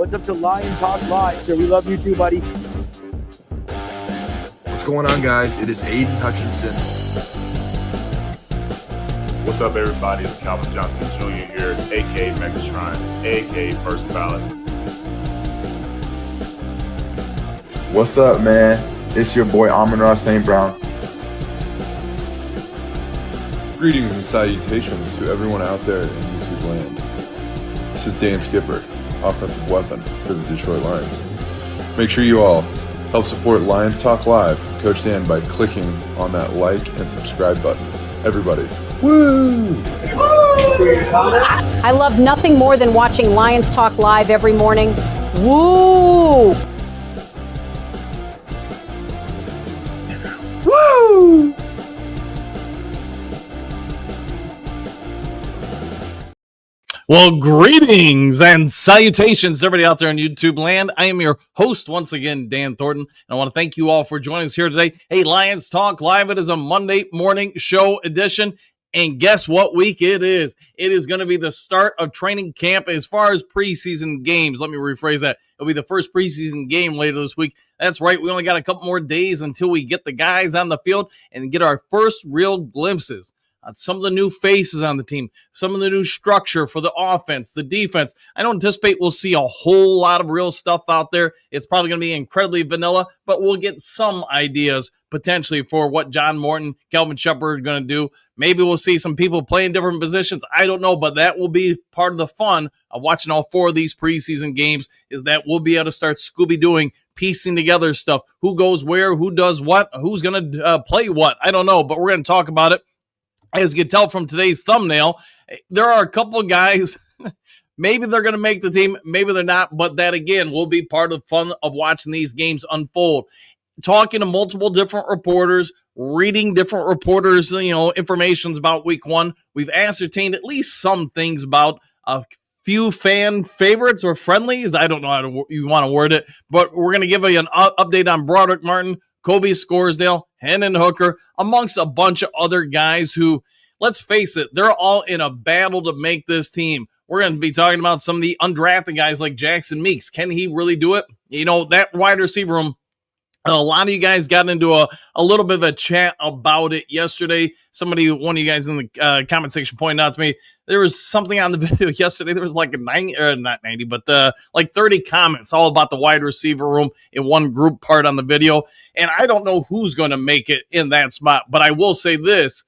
What's up to Lion Talk Live? So we love you too, buddy. What's going on, guys? It is Aiden Hutchinson. What's up, everybody? It's Calvin Johnson Jr. here, a.k.a. Megatron, a.k.a. First Ballot. What's up, man? It's your boy Amon-Ra St. Brown. Greetings and salutations to everyone out there in YouTube land. This is Dan Skipper, offensive weapon for the Detroit Lions. Make sure you all help support Lions Talk Live, Coach Dan, by clicking on that like and subscribe button. Everybody, woo! I love nothing more than watching Lions Talk Live every morning. Woo! Woo! Well, greetings and salutations, everybody out there in YouTube land. I am your host once again, Dan Thornton, and I want to thank you all for joining us here today. Hey, Lions Talk Live. It is a Monday morning show edition, and guess what week it is? It is going to be the start of training camp as far as preseason games. Let me rephrase that. It'll be the first preseason game later this week. That's right. We only got a couple more days until we get the guys on the field and get our first real glimpses on some of the new faces on the team, some of the new structure for the offense, the defense. I don't anticipate we'll see a whole lot of real stuff out there. It's probably going to be incredibly vanilla, but we'll get some ideas potentially for what John Morton, Kelvin Shepard are going to do. Maybe we'll see some people playing different positions. I don't know, but that will be part of the fun of watching all four of these preseason games, is that we'll be able to start Scooby-Dooing, piecing together stuff. Who goes where, who does what, who's going to play what. I don't know, but we're going to talk about it. As you can tell from today's thumbnail, there are a couple of guys, maybe they're going to make the team, maybe they're not, but that, again, will be part of the fun of watching these games unfold. Talking to multiple different reporters, reading different reporters, informations about week one, we've ascertained at least some things about a few fan favorites or friendlies. I don't know how you want to word it, but we're going to give you an update on Broderick Martin, Kobe Scoresdale, Hendon Hooker, amongst a bunch of other guys who, let's face it, they're all in a battle to make this team. We're going to be talking about some of the undrafted guys like Jackson Meeks. Can he really do it? That wide receiver room, a lot of you guys got into a little bit of a chat about it yesterday. One of you guys in the comment section pointed out to me, there was something on the video yesterday. There was like like 30 comments all about the wide receiver room in one group part on the video. And I don't know who's going to make it in that spot, but I will say this,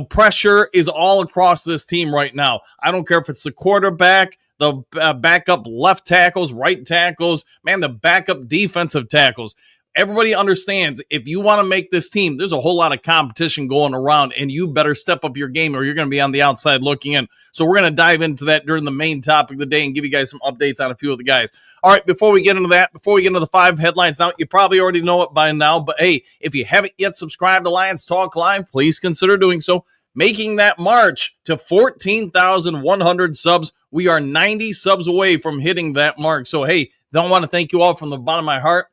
pressure is all across this team right now. I don't care if it's the quarterback, the backup left tackles, right tackles, the backup defensive tackles. Everybody understands if you want to make this team, there's a whole lot of competition going around, and you better step up your game or you're going to be on the outside looking in. So we're going to dive into that during the main topic of the day and give you guys some updates on a few of the guys. All right, before we get into the 5 headlines, now you probably already know it by now, but hey, if you haven't yet subscribed to Lions Talk Live, please consider doing so. Making that march to 14,100 subs. We are 90 subs away from hitting that mark. So hey, I want to thank you all from the bottom of my heart,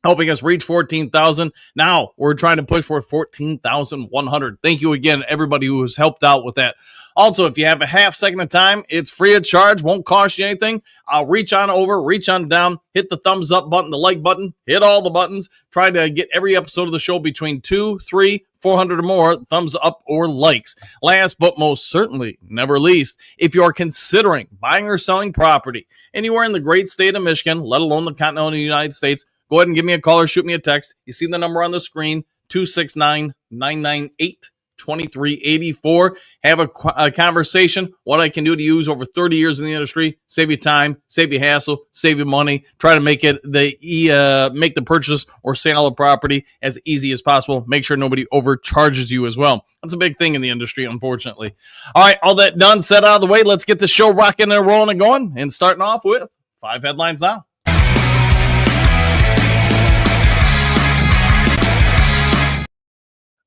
helping us reach 14,000. Now we're trying to push for 14,100. Thank you again, everybody who has helped out with that. Also, if you have a half second of time, it's free of charge, won't cost you anything. I'll reach on over, reach on down, hit the thumbs up button, the like button, hit all the buttons. Try to get every episode of the show between 2, 3, 400 or more thumbs up or likes. Last but most certainly, never least, if you're considering buying or selling property anywhere in the great state of Michigan, let alone the continental United States, go ahead and give me a call or shoot me a text. You see the number on the screen, 269-998-2384. Have a conversation, what I can do to use over 30 years in the industry, save you time, save you hassle, save you money, try to make the purchase or sale of property as easy as possible. Make sure nobody overcharges you as well. That's a big thing in the industry, unfortunately. All right, all that done, set out of the way. Let's get the show rocking and rolling and going, and starting off with 5 headlines now.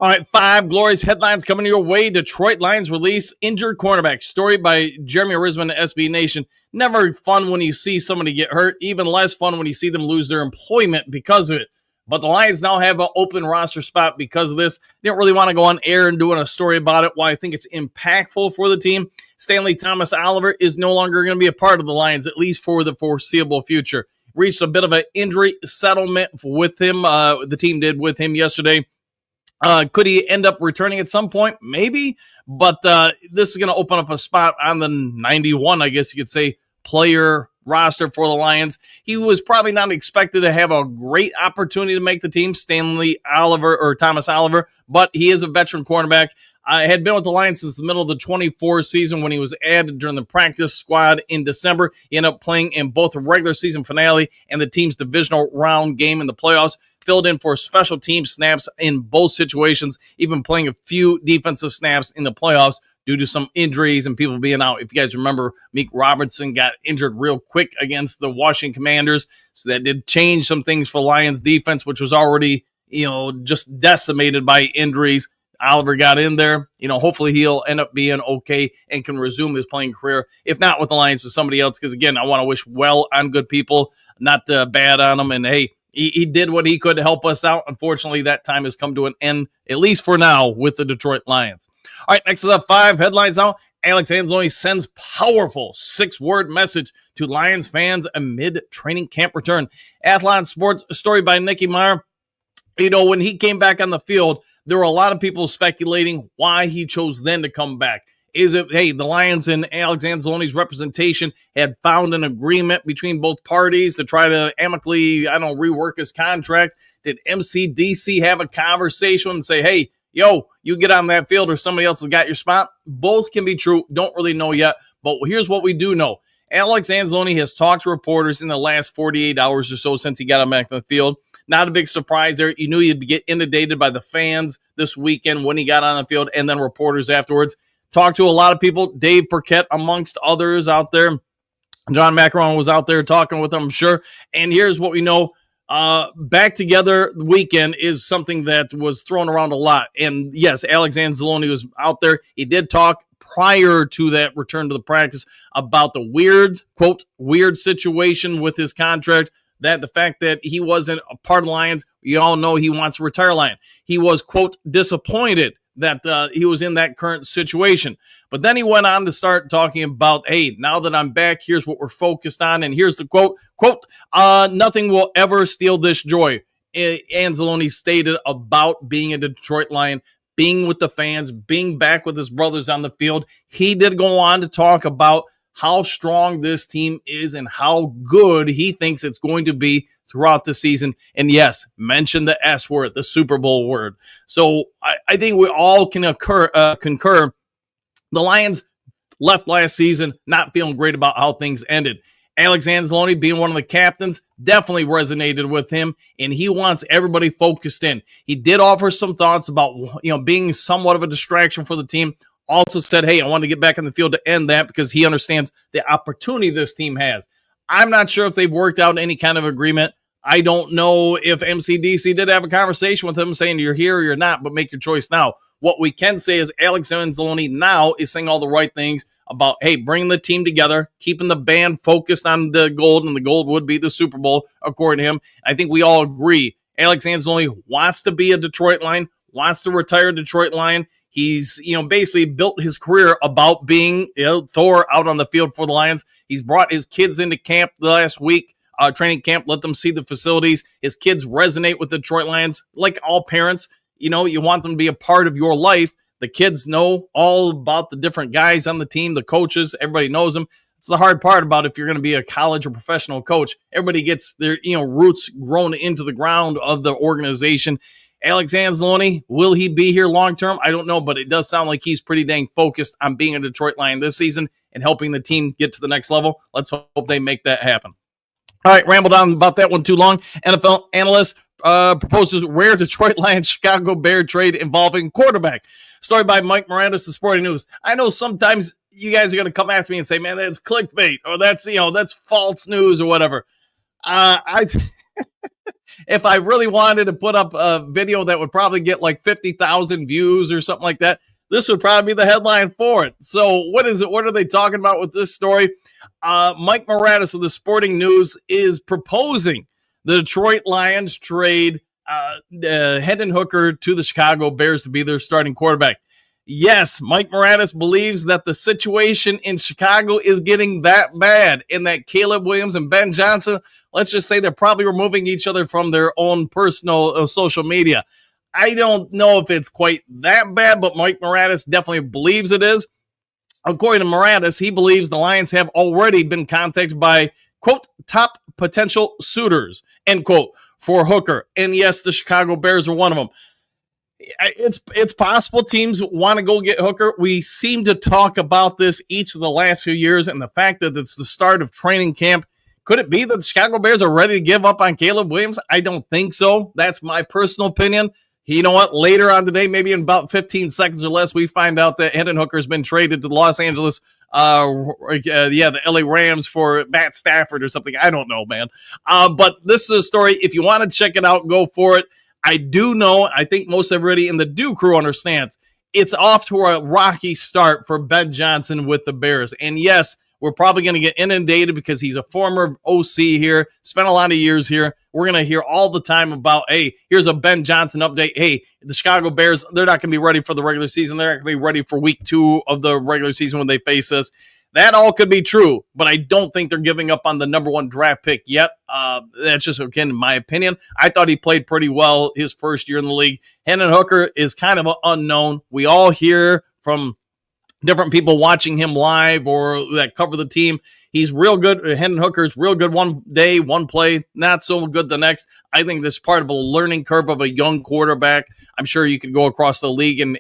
All right, 5 glorious headlines coming your way. Detroit Lions release injured cornerback. Story by Jeremy Risman at SB Nation. Never fun when you see somebody get hurt. Even less fun when you see them lose their employment because of it. But the Lions now have an open roster spot because of this. Didn't really want to go on air and doing a story about it. Why I think it's impactful for the team. Stanley Thomas Oliver is no longer going to be a part of the Lions, at least for the foreseeable future. Reached a bit of an injury settlement with him. The team did with him yesterday. Could he end up returning at some point? Maybe. But this is going to open up a spot on the 91, I guess you could say, player roster for the Lions. He was probably not expected to have a great opportunity to make the team, Stanley Oliver or Thomas Oliver, but he is a veteran cornerback. I had been with the Lions since the middle of the 24 season when he was added during the practice squad in December. He ended up playing in both the regular season finale and the team's divisional round game in the playoffs. Filled in for special team snaps in both situations, even playing a few defensive snaps in the playoffs due to some injuries and people being out. If you guys remember, Meek Robertson got injured real quick against the Washington Commanders, so that did change some things for Lions defense, which was already, just decimated by injuries. Oliver got in there. Hopefully he'll end up being okay and can resume his playing career. If not with the Lions, with somebody else, because, again, I want to wish well on good people, not bad on them. And, hey, he did what he could to help us out. Unfortunately, that time has come to an end, at least for now, with the Detroit Lions. All right, next is up 5 headlines now. Alex Anzalone sends powerful 6-word message to Lions fans amid training camp return. Athlon Sports story by Nikki Meyer. When he came back on the field, there were a lot of people speculating why he chose then to come back. Is it, hey, the Lions and Alex Anzalone's representation had found an agreement between both parties to try to amicably, rework his contract? Did MCDC have a conversation and say, hey, you get on that field or somebody else has got your spot? Both can be true. Don't really know yet. But here's what we do know. Alex Anzalone has talked to reporters in the last 48 hours or so since he got on back on the field. Not a big surprise there. You knew you'd get inundated by the fans this weekend when he got on the field and then reporters afterwards. Talked to a lot of people. Dave Burkett, amongst others out there. John Macaron was out there talking with them, I'm sure. And here's what we know. Back together the weekend is something that was thrown around a lot. And yes, Alex Anzalone was out there. He did talk prior to that return to the practice about the weird situation with his contract, that the fact that he wasn't a part of the Lions. You all know he wants to retire Lion. He was, quote, disappointed that he was in that current situation. But then he went on to start talking about, hey, now that I'm back, here's what we're focused on. And here's the quote, nothing will ever steal this joy. Anzalone stated about being a Detroit Lion, being with the fans, being back with his brothers on the field. He did go on to talk about how strong this team is and how good he thinks it's going to be throughout the season. And yes, mention the S word, the Super Bowl word. So I think we all can concur. The Lions left last season not feeling great about how things ended. Alex Anzalone, being one of the captains, definitely resonated with him, and he wants everybody focused in. He did offer some thoughts about being somewhat of a distraction for the team. Also said, hey, I want to get back in the field to end that because he understands the opportunity this team has. I'm not sure if they've worked out any kind of agreement. I don't know if MCDC did have a conversation with him saying you're here or you're not, but make your choice now. What we can say is Alex Anzalone now is saying all the right things about, hey, bringing the team together, keeping the band focused on the gold, and the gold would be the Super Bowl, according to him. I think we all agree. Alex Anzalone wants to be a Detroit Lion, wants to retire a Detroit Lion. He's, basically built his career about being Thor out on the field for the Lions. He's brought his kids into camp the last week, training camp, let them see the facilities. His kids resonate with the Detroit Lions. Like all parents, you want them to be a part of your life. The kids know all about the different guys on the team, the coaches, everybody knows them. It's the hard part about if you're going to be a college or professional coach. Everybody gets their, roots grown into the ground of the organization. Alex Anzalone, will he be here long-term? I don't know, but it does sound like he's pretty dang focused on being a Detroit Lion this season and helping the team get to the next level. Let's hope they make that happen. All right, rambled on about that one too long. NFL analyst proposes rare Detroit Lions Chicago Bear trade involving quarterback. Story by Mike Miranda's The Sporting News. I know sometimes you guys are going to come after me and say, man, that's clickbait, or that's false news or whatever. If I really wanted to put up a video that would probably get like 50,000 views or something like that, this would probably be the headline for it. So what is it? What are they talking about with this story? Mike Miranda's of The Sporting News is proposing the Detroit Lions trade Hendon Hooker to the Chicago Bears to be their starting quarterback. Yes, Mike Moranis believes that the situation in Chicago is getting that bad and that Caleb Williams and Ben Johnson, let's just say they're probably removing each other from their own personal social media. I don't know if it's quite that bad, but Mike Moranis definitely believes it is. According to Moranis, he believes the Lions have already been contacted by, quote, top potential suitors, end quote, for Hooker. And yes, the Chicago Bears are one of them. It's possible teams want to go get Hooker. We seem to talk about this each of the last few years, and the fact that it's the start of training camp. Could it be that the Chicago Bears are ready to give up on Caleb Williams? I don't think so. That's my personal opinion. You know what? Later on today, maybe in about 15 seconds or less, we find out that Hendon Hooker has been traded to the Los Angeles, the LA Rams for Matt Stafford or something. I don't know, man. But this is a story. If you want to check it out, go for it. I do know, I think most everybody in the Dew crew understands, it's off to a rocky start for Ben Johnson with the Bears. And yes, we're probably going to get inundated because he's a former OC here, spent a lot of years here. We're going to hear all the time about, hey, here's a Ben Johnson update. Hey, the Chicago Bears, they're not going to be ready for the regular season. They're not going to be ready for week 2 of the regular season when they face us. That all could be true, but I don't think they're giving up on the number 1 draft pick yet. That's just, again, in my opinion. I thought he played pretty well his first year in the league. Hendon Hooker is kind of an unknown. We all hear from different people watching him live or that cover the team. He's real good. Hendon Hooker's real good one day, one play, not so good the next. I think this is part of a learning curve of a young quarterback. I'm sure you could go across the league and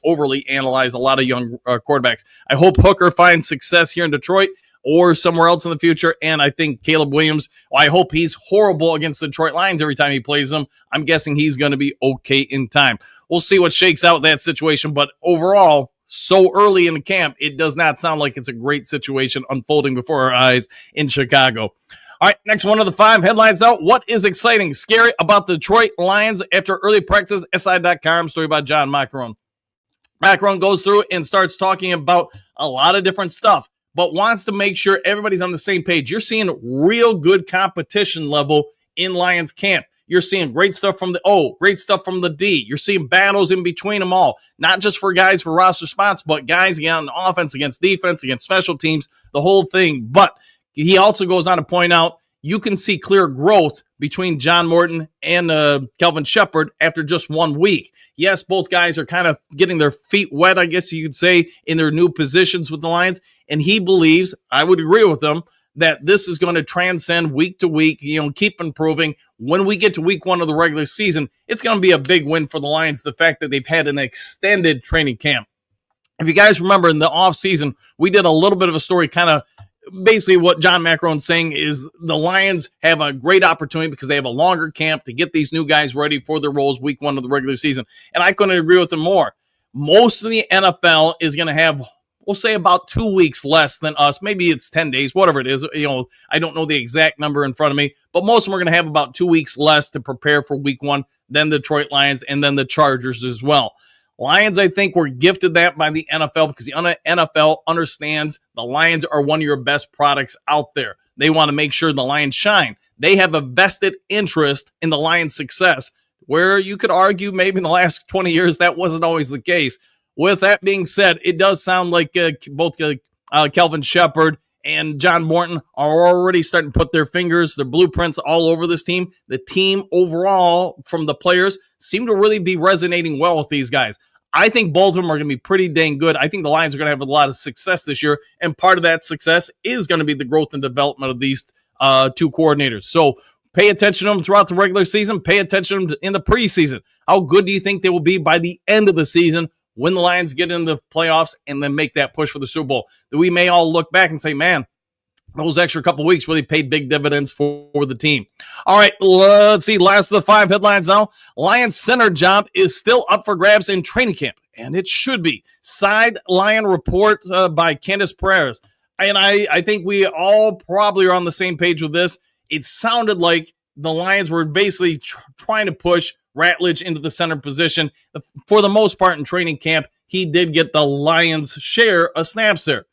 overly analyze a lot of young quarterbacks. I hope Hooker finds success here in Detroit or somewhere else in the future. And I think Caleb Williams, I hope he's horrible against the Detroit Lions every time he plays them. I'm guessing he's going to be okay in time. We'll see what shakes out that situation. But overall, so early in the camp, it does not sound like it's a great situation unfolding before our eyes in Chicago. All right, next one of the 5 headlines now. What is exciting, scary about the Detroit Lions after early practice? SI.com, story by John Macaron. Macaron goes through and starts talking about a lot of different stuff, but wants to make sure everybody's on the same page. You're seeing real good competition level in Lions camp. You're seeing great stuff from the O, great stuff from the D. You're seeing battles in between them all, not just for guys for roster spots, but guys on offense against defense, against special teams, the whole thing. But he also goes on to point out you can see clear growth between John Morton and Kelvin Shepard after just 1 week. Yes, both guys are kind of getting their feet wet, I guess you could say, in their new positions with the Lions. And he believes, I would agree with him, that this is going to transcend week to week, keep improving. When we get to week 1 of the regular season, it's going to be a big win for the Lions, the fact that they've had an extended training camp. If you guys remember in the offseason, we did a little bit of a story kind of basically what John Macaron's saying is the Lions have a great opportunity because they have a longer camp to get these new guys ready for their roles week 1 of the regular season. And I couldn't agree with him more. Most of the NFL is going to have, we'll say, about 2 weeks less than us. Maybe it's 10 days, whatever it is. I don't know the exact number in front of me, but most of them are going to have about 2 weeks less to prepare for week 1 than the Detroit Lions and then the Chargers as well. Lions, I think, were gifted that by the NFL because the NFL understands the Lions are one of your best products out there. They want to make sure the Lions shine. They have a vested interest in the Lions' success, where you could argue maybe in the last 20 years that wasn't always the case. With that being said, it does sound like both Kelvin Shepard and John Morton are already starting to put their fingers, their blueprints all over this team. The team overall from the players seem to really be resonating well with these guys. I think both of them are going to be pretty dang good. I think the Lions are going to have a lot of success this year, and part of that success is going to be the growth and development of these 2 coordinators. So pay attention to them throughout the regular season. Pay attention to them in the preseason. How good do you think they will be by the end of the season when the Lions get into the playoffs and then make that push for the Super Bowl? That we may all look back and say, man, those extra couple weeks really paid big dividends for the team. All right, let's see. Last of the 5 headlines now. Lions center job is still up for grabs in training camp, and it should be. Side Lion report by Candace Perez. And I think we all probably are on the same page with this. It sounded like the Lions were basically trying to push Ratledge into the center position. For the most part in training camp, he did get the Lions' share of snaps there.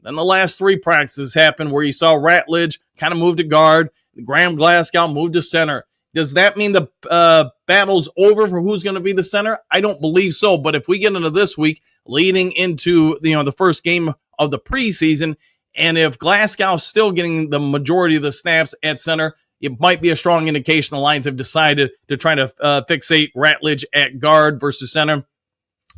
Then the last 3 practices happened where you saw Ratledge kind of move to guard. Graham Glasgow moved to center. Does that mean the battle's over for who's going to be the center? I don't believe so. But if we get into this week, leading into the first game of the preseason, and if Glasgow's still getting the majority of the snaps at center, it might be a strong indication the Lions have decided to try to fixate Ratledge at guard versus center.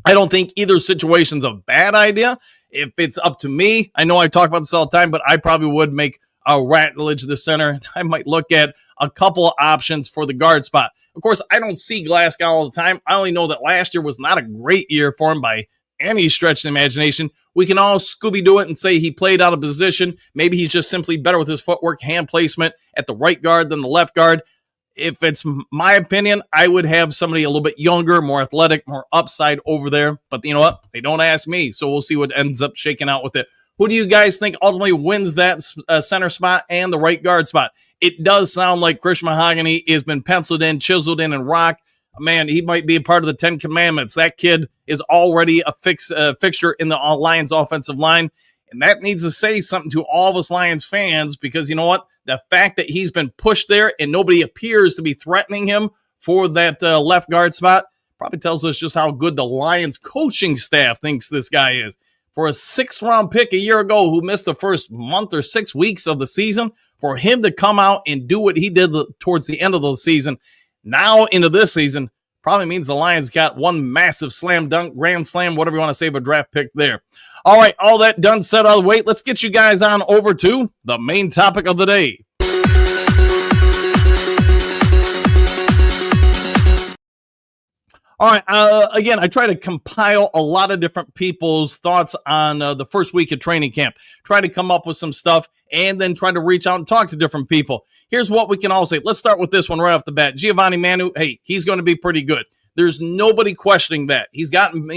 I don't think either situation's a bad idea. If it's up to me, I know I talk about this all the time, but I probably would make Ratledge the center. I might look at a couple of options for the guard spot. Of course, I don't see Glasgow all the time. I only know that last year was not a great year for him by any stretch of the imagination. We can all Scooby-Doo it and say he played out of position. Maybe he's just simply better with his footwork, hand placement at the right guard than the left guard. If it's my opinion, I would have somebody a little bit younger, more athletic, more upside over there. But you know what? They don't ask me, so we'll see what ends up shaking out with it. Who do you guys think ultimately wins that center spot and the right guard spot? It does sound like Chris Mahogany has been penciled in, chiseled in, and rock. Man, he might be a part of the 10 Commandments. That kid is already a fixture in the Lions offensive line. And that needs to say something to all of us Lions fans, because you know what? The fact that he's been pushed there and nobody appears to be threatening him for that left guard spot probably tells us just how good the Lions coaching staff thinks this guy is. For a 6th-round pick a year ago who missed the first month or 6 weeks of the season, for him to come out and do what he did towards the end of the season, now into this season, probably means the Lions got one massive slam dunk, grand slam, whatever you want to say of a draft pick there. All right, all that done, set out of the way. Let's get you guys on over to the main topic of the day. All right, again, I try to compile a lot of different people's thoughts on the first week of training camp. Try to come up with some stuff and then try to reach out and talk to different people. Here's what we can all say. Let's start with this one right off the bat. Giovanni Manu, hey, he's going to be pretty good. There's nobody questioning that. He's gotten,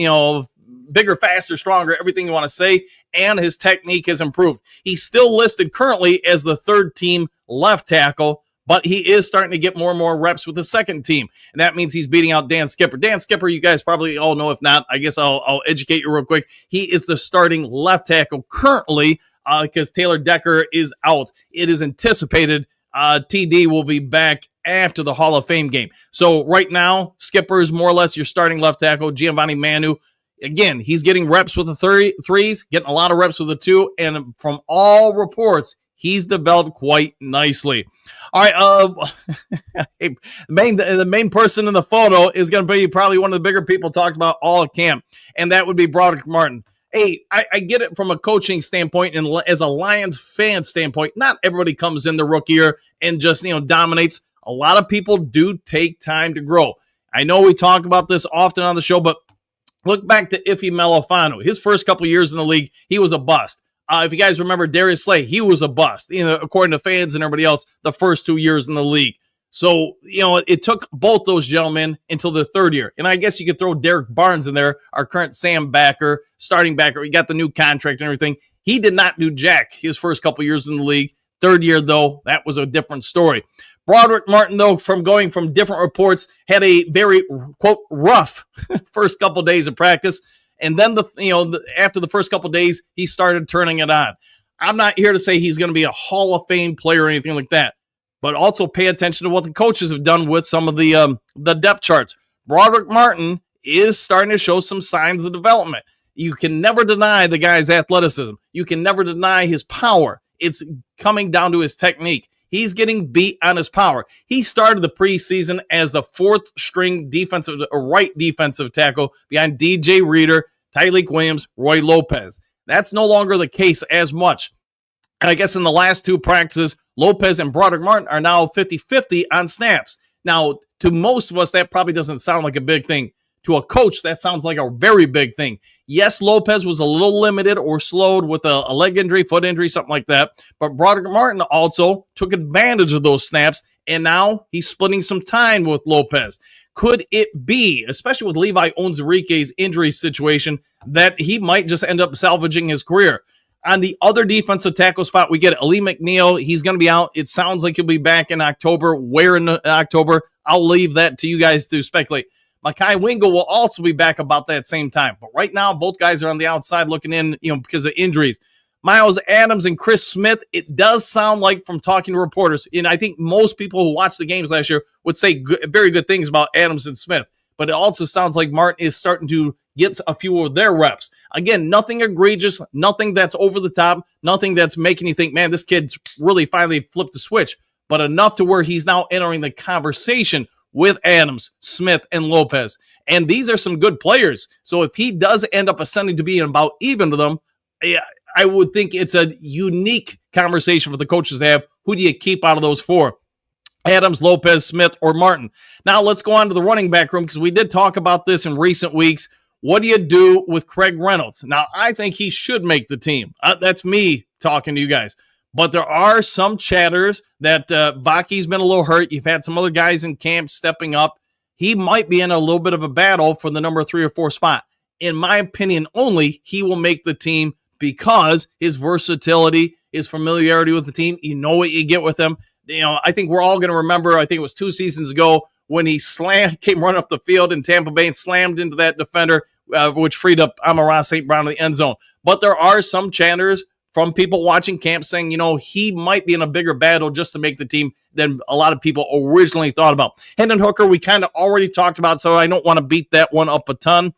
bigger, faster, stronger, everything you want to say, and his technique has improved. He's still listed currently as the 3rd team left tackle, but he is starting to get more and more reps with the 2nd team, and that means he's beating out Dan Skipper. Dan Skipper, you guys probably all know. If not, I guess I'll educate you real quick. He is the starting left tackle currently because Taylor Decker is out. It is anticipated TD will be back after the Hall of Fame game. So right now, Skipper is more or less your starting left tackle. Giovanni Manu, again, he's getting reps with the threes, getting a lot of reps with the 2, and from all reports, he's developed quite nicely. All right, the main person in the photo is going to be probably one of the bigger people talked about all of camp, and that would be Broderick Martin. Hey, I get it from a coaching standpoint and as a Lions fan standpoint. Not everybody comes in the rookie year and just dominates. A lot of people do take time to grow. I know we talk about this often on the show, but look back to Ife Melifonwu. His first couple years in the league, he was a bust. If you guys remember Darius Slay, he was a bust, according to fans and everybody else, the first 2 years in the league. So, it took both those gentlemen until the 3rd year. And I guess you could throw Derek Barnes in there, our current Sam backer, starting backer. He got the new contract and everything. He did not do jack his first couple years in the league. 3rd year, though, that was a different story. Broderick Martin, though, from going from different reports, had a very, quote, rough first couple days of practice. And then, after the first couple days, he started turning it on. I'm not here to say he's going to be a Hall of Fame player or anything like that, but also pay attention to what the coaches have done with some of the depth charts. Broderick Martin is starting to show some signs of development. You can never deny the guy's athleticism. You can never deny his power. It's coming down to his technique. He's getting beat on his power. He started the preseason as the 4th string right defensive tackle behind DJ Reader, Tyleik Williams, Roy Lopez. That's no longer the case as much. And I guess in the last 2 practices, Lopez and Broderick Martin are now 50-50 on snaps. Now, to most of us, that probably doesn't sound like a big thing. To a coach, that sounds like a very big thing. Yes, Lopez was a little limited or slowed with a leg injury, foot injury, something like that. But Broderick Martin also took advantage of those snaps, and now he's splitting some time with Lopez. Could it be, especially with Levi Onwuzurike's injury situation, that he might just end up salvaging his career? On the other defensive tackle spot, we get Ali McNeil. He's going to be out. It sounds like he'll be back in October. Where in October? I'll leave that to you guys to speculate. Mekhi Wingo will also be back about that same time. But right now, both guys are on the outside looking in, because of injuries. Miles Adams and Chris Smith, it does sound like from talking to reporters, and I think most people who watched the games last year would say very good things about Adams and Smith, but it also sounds like Martin is starting to get a few of their reps. Again, nothing egregious, nothing that's over the top, nothing that's making you think, man, this kid's really finally flipped the switch, but enough to where he's now entering the conversation with Adams, Smith, and Lopez. And these are some good players. So if he does end up ascending to be about even to them, I would think it's a unique conversation for the coaches to have. Who do you keep out of those four? Adams, Lopez, Smith, or Martin. Now let's go on to the running back room because we did talk about this in recent weeks. What do you do with Craig Reynolds? Now, I think he should make the team. That's me talking to you guys. But there are some chatters that Baki's been a little hurt. You've had some other guys in camp stepping up. He might be in a little bit of a battle for the number 3 or 4 spot. In my opinion only, he will make the team because his versatility, his familiarity with the team, you know what you get with him. You know, I think we're all going to remember, I think it was 2 seasons ago, when he came running up the field in Tampa Bay and slammed into that defender, which freed up Amon-Ra St. Brown in the end zone. But there are some chatters from people watching camp saying, you know, he might be in a bigger battle just to make the team than a lot of people originally thought about. Hendon Hooker, we kind of already talked about, so I don't want to beat that one up a ton.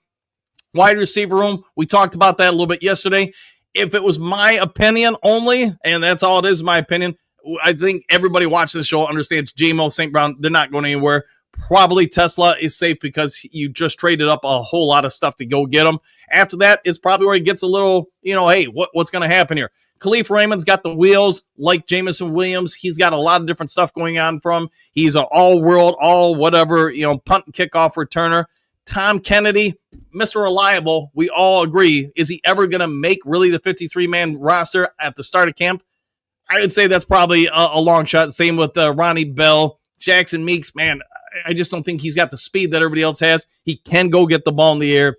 Wide receiver room, we talked about that a little bit yesterday. If it was my opinion only, and that's all it is, my opinion, I think everybody watching the show understands JMO, St. Brown, they're not going anywhere. Probably Tesla is safe because you just traded up a whole lot of stuff to go get him. After that, it's probably where he gets a little, you know, hey, what's going to happen here? Khalif Raymond's got the wheels like Jameson Williams. He's got a lot of different stuff going on from him. He's an all-world, all-whatever, you know, punt and kickoff returner. Tom Kennedy, Mr. Reliable, we all agree. Is he ever going to make really the 53-man roster at the start of camp? I would say that's probably a long shot. Same with Ronnie Bell. Jackson Meeks, man, I just don't think he's got the speed that everybody else has. He can go get the ball in the air.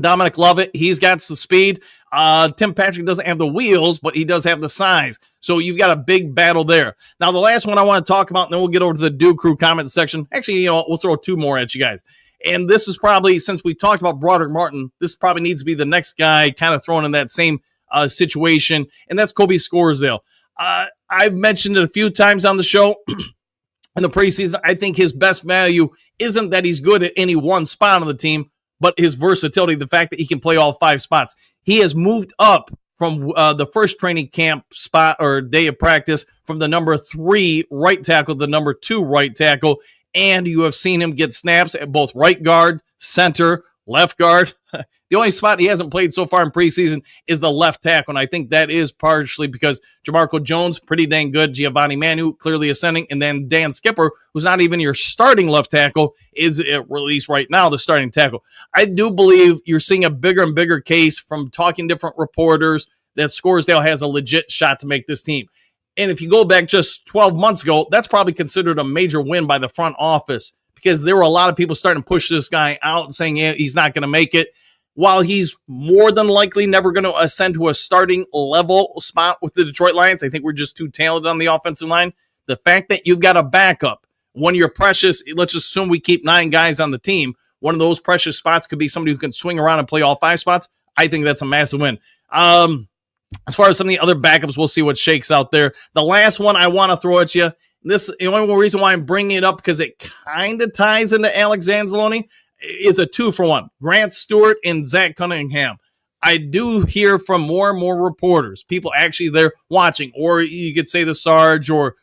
Dominic Lovett, he's got some speed. Tim Patrick doesn't have the wheels, but he does have the size. So you've got a big battle there. Now, the last one I want to talk about, and then we'll get over to the Duke Crew comment section. Actually, you know, we'll throw 2 more at you guys. And this is probably, since we talked about Broderick Martin, this probably needs to be the next guy kind of thrown in that same situation, and that's Kobe Scoresdale. I've mentioned it a few times on the show. In the preseason, I think his best value isn't that he's good at any one spot on the team, but his versatility, the fact that he can play all 5 spots. He has moved up from the first training camp spot or day of practice from the number 3 right tackle to the number 2 right tackle, and you have seen him get snaps at both right guard, center, left guard. The only spot he hasn't played so far in preseason is the left tackle, and I think that is partially because Jamarco Jones, pretty dang good, Giovanni Manu, clearly ascending, and then Dan Skipper, who's not even your starting left tackle, is at release right now, the starting tackle. I do believe you're seeing a bigger and bigger case from talking to different reporters that Scoresdale has a legit shot to make this team. And if you go back just 12 months ago, that's probably considered a major win by the front office because there were a lot of people starting to push this guy out and saying, yeah, he's not going to make it. While he's more than likely never going to ascend to a starting level spot with the Detroit Lions, I think we're just too talented on the offensive line. The fact that you've got a backup, one of your precious, let's just assume we keep 9 guys on the team, one of those precious spots could be somebody who can swing around and play all 5 spots. I think that's a massive win. As far as some of the other backups, we'll see what shakes out there. The last one I want to throw at you, the only reason why I'm bringing it up because it kind of ties into Alex Anzalone, is a 2-for-1. Grant Stewart and Zach Cunningham. I do hear from more and more reporters, people actually there watching, or you could say the Sarge or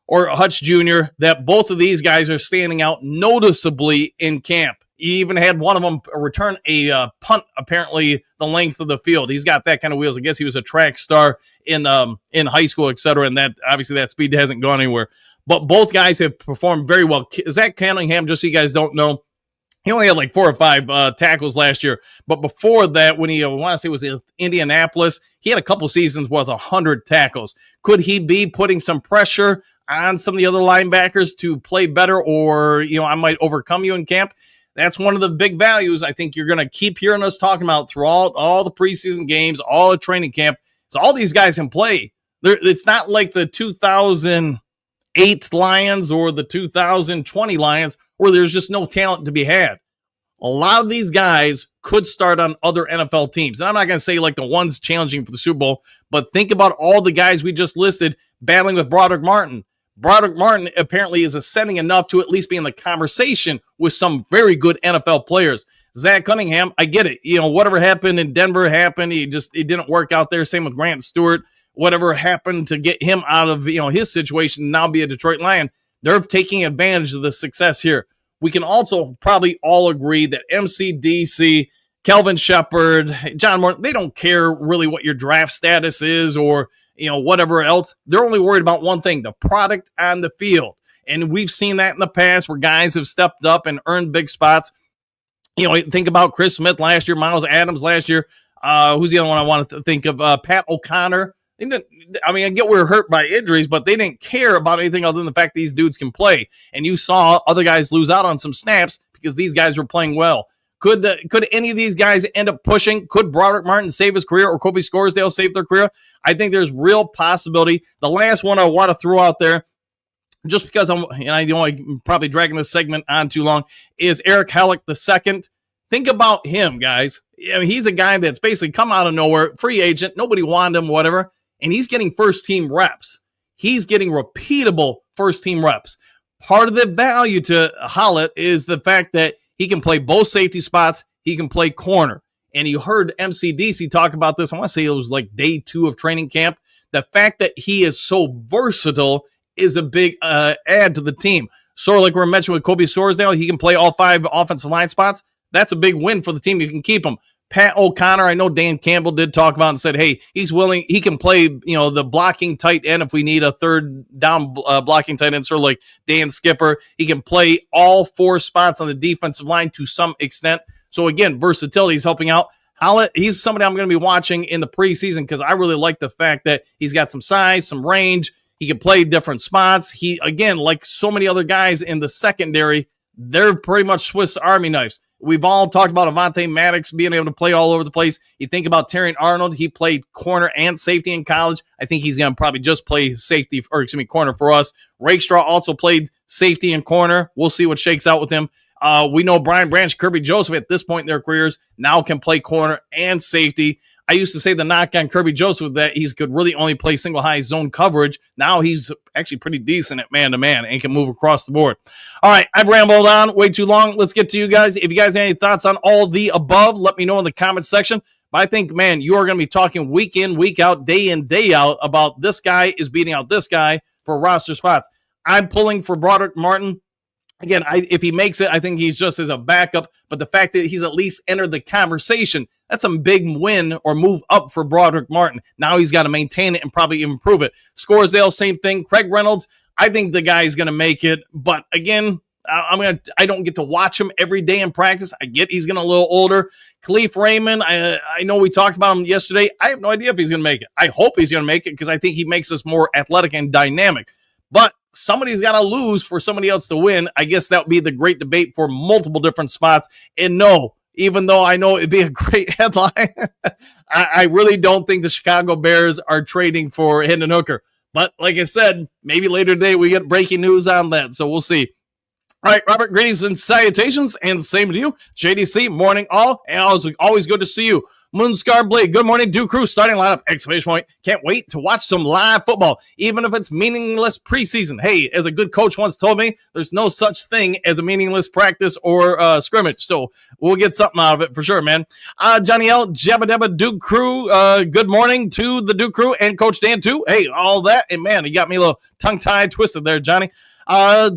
Hutch Jr., that both of these guys are standing out noticeably in camp. He even had one of them return a punt, apparently the length of the field. He's got that kind of wheels. I guess he was a track star in high school, et cetera, and that obviously that speed hasn't gone anywhere. But both guys have performed very well. Zach Cunningham, just so you guys don't know, he only had like 4 or 5 tackles last year. But before that, when he, I want to say it was in Indianapolis, he had a couple seasons with 100 tackles. Could he be putting some pressure on some of the other linebackers to play better, or, you know, I might overcome you in camp? That's one of the big values I think you're going to keep hearing us talking about throughout all the preseason games, all the training camp. So all these guys can play. It's not like the 2008 Lions or the 2020 Lions where there's just no talent to be had. A lot of these guys could start on other NFL teams. And I'm not going to say like the ones challenging for the Super Bowl, but think about all the guys we just listed battling with Broderick Martin. Broderick Martin apparently is ascending enough to at least be in the conversation with some very good NFL players. Zach Cunningham, I get it. Whatever happened in Denver happened. It didn't work out there. Same with Grant Stewart. Whatever happened to get him out of his situation and now be a Detroit Lion, they're taking advantage of the success here. We can also probably all agree that MCDC, Kelvin Shepard, John Moore, they don't care really what your draft status is or whatever else. They're only worried about one thing, the product on the field. And we've seen that in the past where guys have stepped up and earned big spots. Think about Chris Smith last year, Miles Adams last year. Who's the other one I want to think of? Pat O'Connor. I get we're hurt by injuries, but they didn't care about anything other than the fact these dudes can play. And you saw other guys lose out on some snaps because these guys were playing well. Could any of these guys end up pushing? Could Broderick Martin save his career or Kobe Scoresdale save their career? I think there's real possibility. The last one I want to throw out there, just because I'm probably dragging this segment on too long, is Eric Halleck II. Think about him, guys. He's a guy that's basically come out of nowhere, free agent. Nobody wanted him, whatever. And he's getting first-team reps. He's getting repeatable first-team reps. Part of the value to Hallett is the fact that he can play both safety spots. He can play corner. And you heard MCDC talk about this. I want to say it was like day 2 of training camp. The fact that he is so versatile is a big add to the team. Sort of like we mentioned with Kobe Scoresdale, he can play all 5 offensive line spots. That's a big win for the team. You can keep him. Pat O'Connor, I know Dan Campbell did talk about and said, hey, he's willing. He can play, the blocking tight end if we need a third down blocking tight end, sort of like Dan Skipper. He can play all 4 spots on the defensive line to some extent. So, again, versatility is helping out. Hallett, he's somebody I'm going to be watching in the preseason because I really like the fact that he's got some size, some range. He can play different spots. He, again, like so many other guys in the secondary, they're pretty much Swiss Army knives. We've all talked about Avonte Maddox being able to play all over the place. You think about Terrion Arnold. He played corner and safety in college. I think he's going to probably just play corner for us. Rakestraw also played safety and corner. We'll see what shakes out with him. We know Brian Branch, Kirby Joseph at this point in their careers now can play corner and safety. I used to say the knock on Kirby Joseph that he could really only play single high zone coverage. Now he's actually pretty decent at man-to-man and can move across the board. All right, I've rambled on way too long. Let's get to you guys. If you guys have any thoughts on all the above, let me know in the comments section. But I think, man, you are going to be talking week in, week out, day in, day out about this guy is beating out this guy for roster spots. I'm pulling for Broderick Martin. Again, if he makes it, I think he's just as a backup. But the fact that he's at least entered the conversation, that's a big win or move up for Broderick Martin. Now he's got to maintain it and probably improve it. Scoresdale, same thing. Craig Reynolds, I think the guy's going to make it. But again, I don't get to watch him every day in practice. I get he's getting a little older. Khalif Raymond, I know we talked about him yesterday. I have no idea if he's going to make it. I hope he's going to make it because I think he makes us more athletic and dynamic. But somebody's got to lose for somebody else to win. I guess that would be the great debate for multiple different spots. And no, even though I know it'd be a great headline, I really don't think the Chicago Bears are trading for Hendon Hooker. But like I said, maybe later today we get breaking news on that. So we'll see. All right, Robert, greetings and salutations, and same to you. JDC, morning all, and always good to see you. Moonscar Blade, good morning. Duke Crew, starting lineup, exclamation point. Can't wait to watch some live football, even if it's meaningless preseason. Hey, as a good coach once told me, there's no such thing as a meaningless practice or scrimmage. So we'll get something out of it for sure, man. Johnny L, Jabba Dabba, Duke Crew, good morning to the Duke Crew and Coach Dan too. Hey, all that, and man, you got me a little tongue-tied twisted there, Johnny.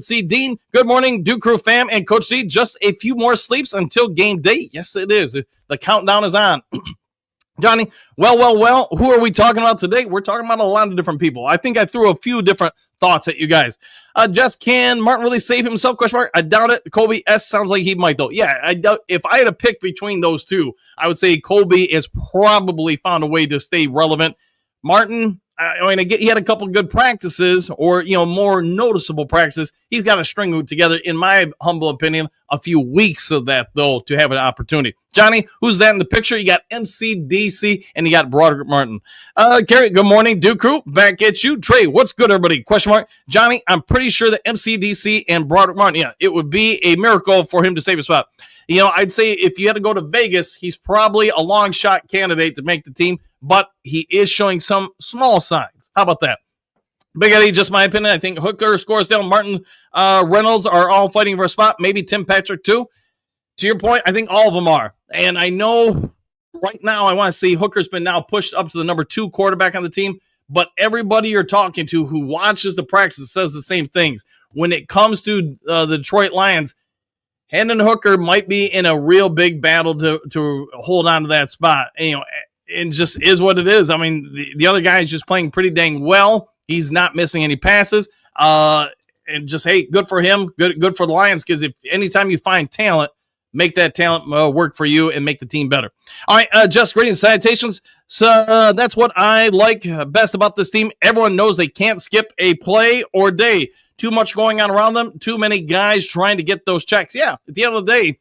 See, Dean, good morning, Duke Crew fam and Coach D. Just a few more sleeps until game day. Yes, it is. The countdown is on. Johnny, well, who are we talking about today? We're talking about a lot of different people. I think I threw a few different thoughts at you guys. Just can Martin really save himself? Question mark. I doubt it. Colby S sounds like he might though. Yeah, I doubt. If I had to pick between those two, I would say Colby has probably found a way to stay relevant. Martin, I mean, he had a couple good practices or, more noticeable practices. He's got to string together, in my humble opinion, a few weeks of that, though, to have an opportunity. Johnny, who's that in the picture? You got MCDC and you got Broderick Martin. Carrie, good morning. Duke Crew, back at you. Trey, what's good, everybody? Question mark. Johnny, I'm pretty sure that MCDC and Broderick Martin, yeah, it would be a miracle for him to save a spot. You know, I'd say if you had to go to Vegas, he's probably a long shot candidate to make the team, but he is showing some small signs. How about that? Big Eddie, just my opinion. I think Hooker, Scoresdale, Martin, Reynolds are all fighting for a spot. Maybe Tim Patrick too. To your point, I think all of them are. And I know right now I want to see Hooker's been now pushed up to the number 2 quarterback on the team, but everybody you're talking to who watches the practice says the same things. When it comes to the Detroit Lions, Hendon Hooker might be in a real big battle to hold on to that spot. And, you know, it just is what it is. I mean, the other guy is just playing pretty dang well. He's not missing any passes. And just, hey, good for him. Good for the Lions, because if anytime you find talent, make that talent work for you and make the team better. All right, just greetings, salutations. So that's what I like best about this team. Everyone knows they can't skip a play or day. Too much going on around them. Too many guys trying to get those checks. Yeah, at the end of the day,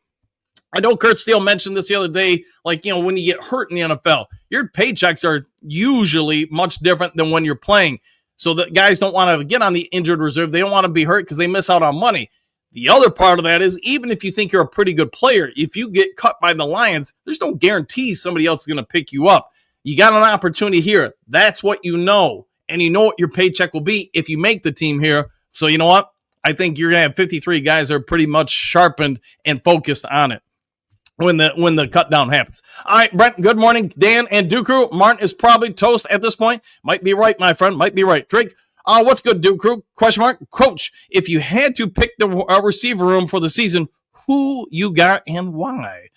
I know Kurt Steele mentioned this the other day, like, you know, when you get hurt in the NFL, your paychecks are usually much different than when you're playing. So that guys don't want to get on the injured reserve. They don't want to be hurt because they miss out on money. The other part of that is, even if you think you're a pretty good player, if you get cut by the Lions, there's no guarantee somebody else is going to pick you up. You got an opportunity here. That's what you know. And you know what your paycheck will be if you make the team here. So you know what? I think you're going to have 53 guys that are pretty much sharpened and focused on it when the cut down happens. All right, Brent, good morning. Dan and Duke Crew. Martin is probably toast at this point. Might be right, my friend. Might be right. Drake, what's good, Duke Crew? Question mark. Coach, if you had to pick the receiver room for the season, who you got and why?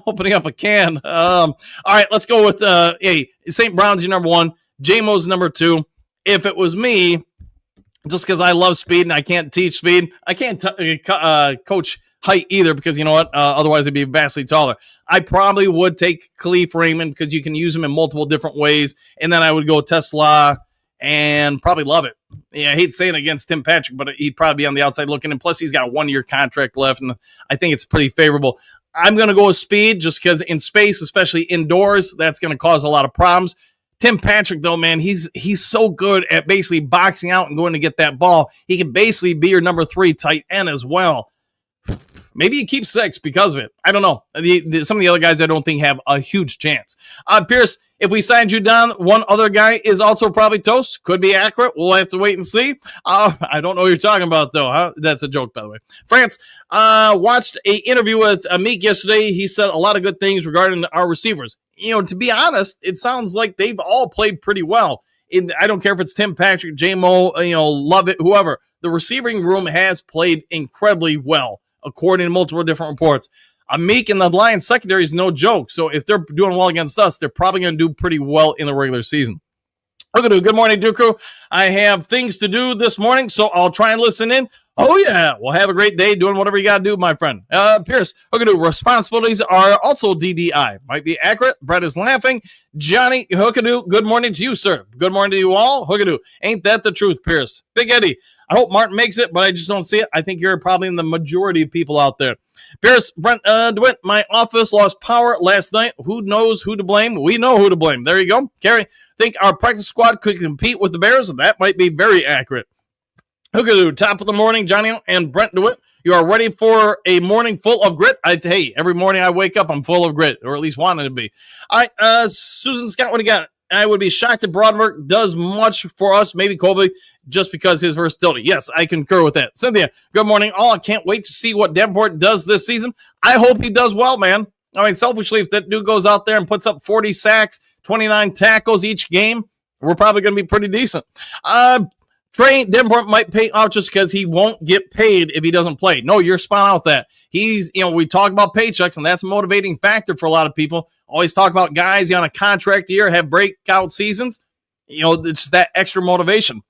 Opening up a can. All right, let's go with St. Brown's your number 1. J-Mo's number 2. If it was me, just because I love speed and I can't teach speed, I can't coach height either, because you know what? Otherwise, I'd be vastly taller. I probably would take Khalif Raymond because you can use him in multiple different ways. And then I would go Tesla and probably love it. Yeah, I hate saying it against Tim Patrick, but he'd probably be on the outside looking. And plus, he's got a 1-year contract left, and I think it's pretty favorable. I'm going to go with speed just because in space, especially indoors, that's going to cause a lot of problems. Tim Patrick, though, man, he's so good at basically boxing out and going to get that ball. He can basically be your number 3 tight end as well. Maybe he keeps 6 because of it. I don't know. Some of the other guys I don't think have a huge chance. Pierce, if we signed you down, one other guy is also probably toast. Could be accurate. We'll have to wait and see. I don't know what you're talking about, though. Huh? That's a joke, by the way. France, watched an interview with Meek yesterday. He said a lot of good things regarding our receivers. You know, to be honest, it sounds like they've all played pretty well. I don't care if it's Tim Patrick, J-Mo, Lovett, whoever. The receiving room has played incredibly well, according to multiple different reports. Meek and the Lions secondary is no joke. So if they're doing well against us, they're probably going to do pretty well in the regular season. Good morning, Duke Crew. I have things to do this morning, so I'll try and listen in. Oh, yeah. Well, have a great day doing whatever you got to do, my friend. Pierce, responsibilities are also DDI. Might be accurate. Brett is laughing. Johnny, Hookadoo, good morning to you, sir. Good morning to you all. Hookadoo. Ain't that the truth, Pierce? Big Eddie, I hope Martin makes it, but I just don't see it. I think you're probably in the majority of people out there. Pierce, Brent, DeWitt, my office lost power last night. Who knows who to blame? We know who to blame. There you go. Carrie, think our practice squad could compete with the Bears? That might be very accurate. Hookadoo, top of the morning, Johnny and Brent DeWitt. You are ready for a morning full of grit? Hey, every morning I wake up, I'm full of grit, or at least wanted to be. All right, Susan Scott, what do you got? I would be shocked if Broderick does much for us, maybe Colby, just because his versatility. Yes, I concur with that. Cynthia, good morning, all. I can't wait to see what Davenport does this season. I hope he does well, man. I mean, selfishly, if that dude goes out there and puts up 40 sacks, 29 tackles each game, we're probably going to be pretty decent. Trey Davenport might pay out just because he won't get paid if he doesn't play. No, you're spot out that. He's, we talk about paychecks, and that's a motivating factor for a lot of people. Always talk about guys on a contract year, have breakout seasons. It's that extra motivation.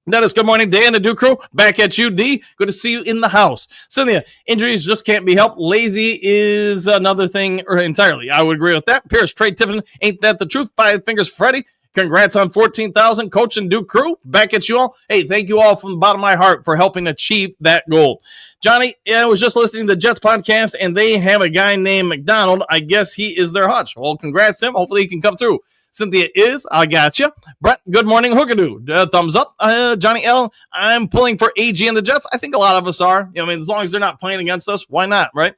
Dennis, good morning. Dan and Duke Crew, back at you. D, good to see you in the house. Cynthia, injuries just can't be helped. Lazy is another thing entirely. I would agree with that. Pierce, Trey Tippin, ain't that the truth? 5 fingers, Freddie. Congrats on 14,000. Coach and Duke crew, back at you all. Hey, thank you all from the bottom of my heart for helping achieve that goal. Johnny, I was just listening to the Jets podcast, and they have a guy named McDonald. I guess he is their Hutch. Well, congrats to him. Hopefully he can come through. Cynthia is, I got you. Brett, good morning, Hookadoo. Thumbs up. Johnny L, I'm pulling for AG and the Jets. I think a lot of us are. As long as they're not playing against us, why not, right?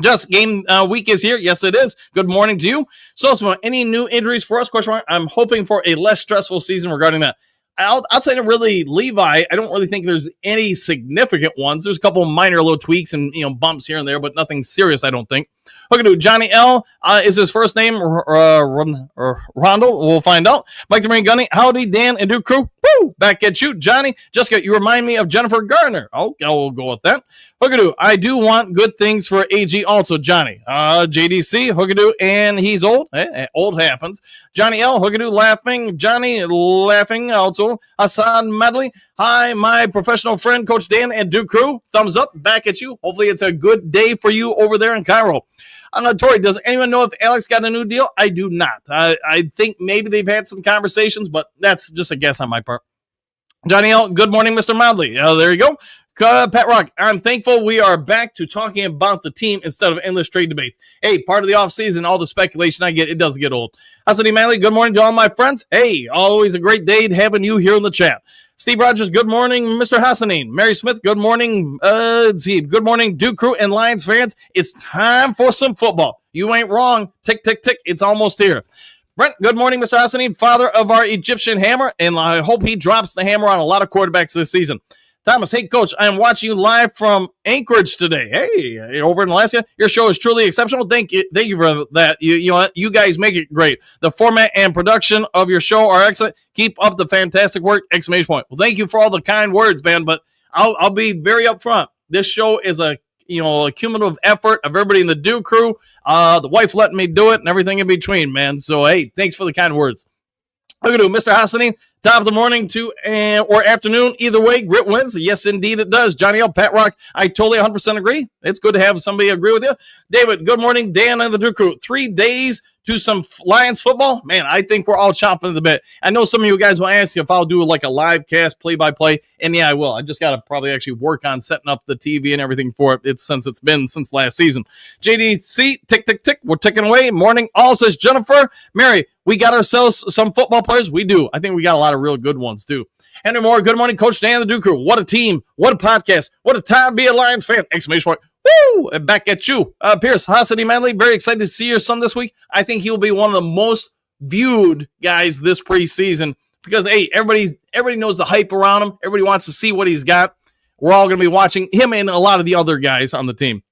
Just game week is here. Yes, it is. Good morning to you. So any new injuries for us? Question mark. I'm hoping for a less stressful season regarding that. I'll say to really Levi, I don't really think there's any significant ones. There's a couple minor little tweaks and bumps here and there, but nothing serious, I don't think. Hookadoo, Johnny L is his first name Rondell. We'll find out. Mike the Marine Gunny, howdy, Dan and Duke crew. Woo! Back at you, Johnny. Jessica, you remind me of Jennifer Gardner. Okay, we'll go with that. Hookadoo, I do want good things for AG also, Johnny. JDC, Hookadoo, and he's old. Old happens. Johnny L, Hookadoo, laughing. Johnny, laughing also. Hassan Medley, hi, my professional friend, Coach Dan and Duke crew. Thumbs up, back at you. Hopefully it's a good day for you over there in Cairo. Tori, does anyone know if Alex got a new deal? I do not. I think maybe they've had some conversations, but that's just a guess on my part. Johnny L, good morning, Mr. Modley. There you go. Pat Rock, I'm thankful we are back to talking about the team instead of endless trade debates. Hey, part of the offseason, all the speculation I get, it does get old. Hassan Manley, good morning to all my friends. Hey, always a great day having you here in the chat. Steve Rogers, good morning, Mr. Hassanin. Mary Smith, good morning. Good morning, Duke crew and Lions fans. It's time for some football. You ain't wrong. Tick, tick, tick. It's almost here. Brent, good morning, Mr. Hassanin, father of our Egyptian hammer, and I hope he drops the hammer on a lot of quarterbacks this season. Thomas, hey, Coach, I am watching you live from Anchorage today. Hey, over in Alaska. Your show is truly exceptional. Thank you for that. You guys make it great. The format and production of your show are excellent. Keep up the fantastic work! ! Well, thank you for all the kind words, man. But I'll be very upfront. This show is a cumulative effort of everybody in the Duke crew. The wife letting me do it and everything in between, man. So hey, thanks for the kind words. Look at you, Mr. Hassanin. Top of the morning to or afternoon. Either way, grit wins. Yes, indeed it does. Johnny L, Pat Rock, I totally 100% agree. It's good to have somebody agree with you. David, good morning. Dan and the Duke crew. 3 days to some Lions football. Man, I think we're all chomping at the bit. I know some of you guys will ask if I'll do like a live cast play-by-play, and yeah, I will. I just got to probably actually work on setting up the TV and everything for it. Since last season. JDC, tick, tick, tick. We're ticking away. Morning all, says Jennifer. Mary, we got ourselves some football players. We do. I think we got a lot of real good ones, too. Henry Moore, good morning, Coach Dan and the Duke crew. What a team. What a podcast. What a time to be a Lions fan. ! Woo! And back at you. Pierce, Hassan Manley, very excited to see your son this week. I think he'll be one of the most viewed guys this preseason because, hey, everybody knows the hype around him. Everybody wants to see what he's got. We're all going to be watching him and a lot of the other guys on the team.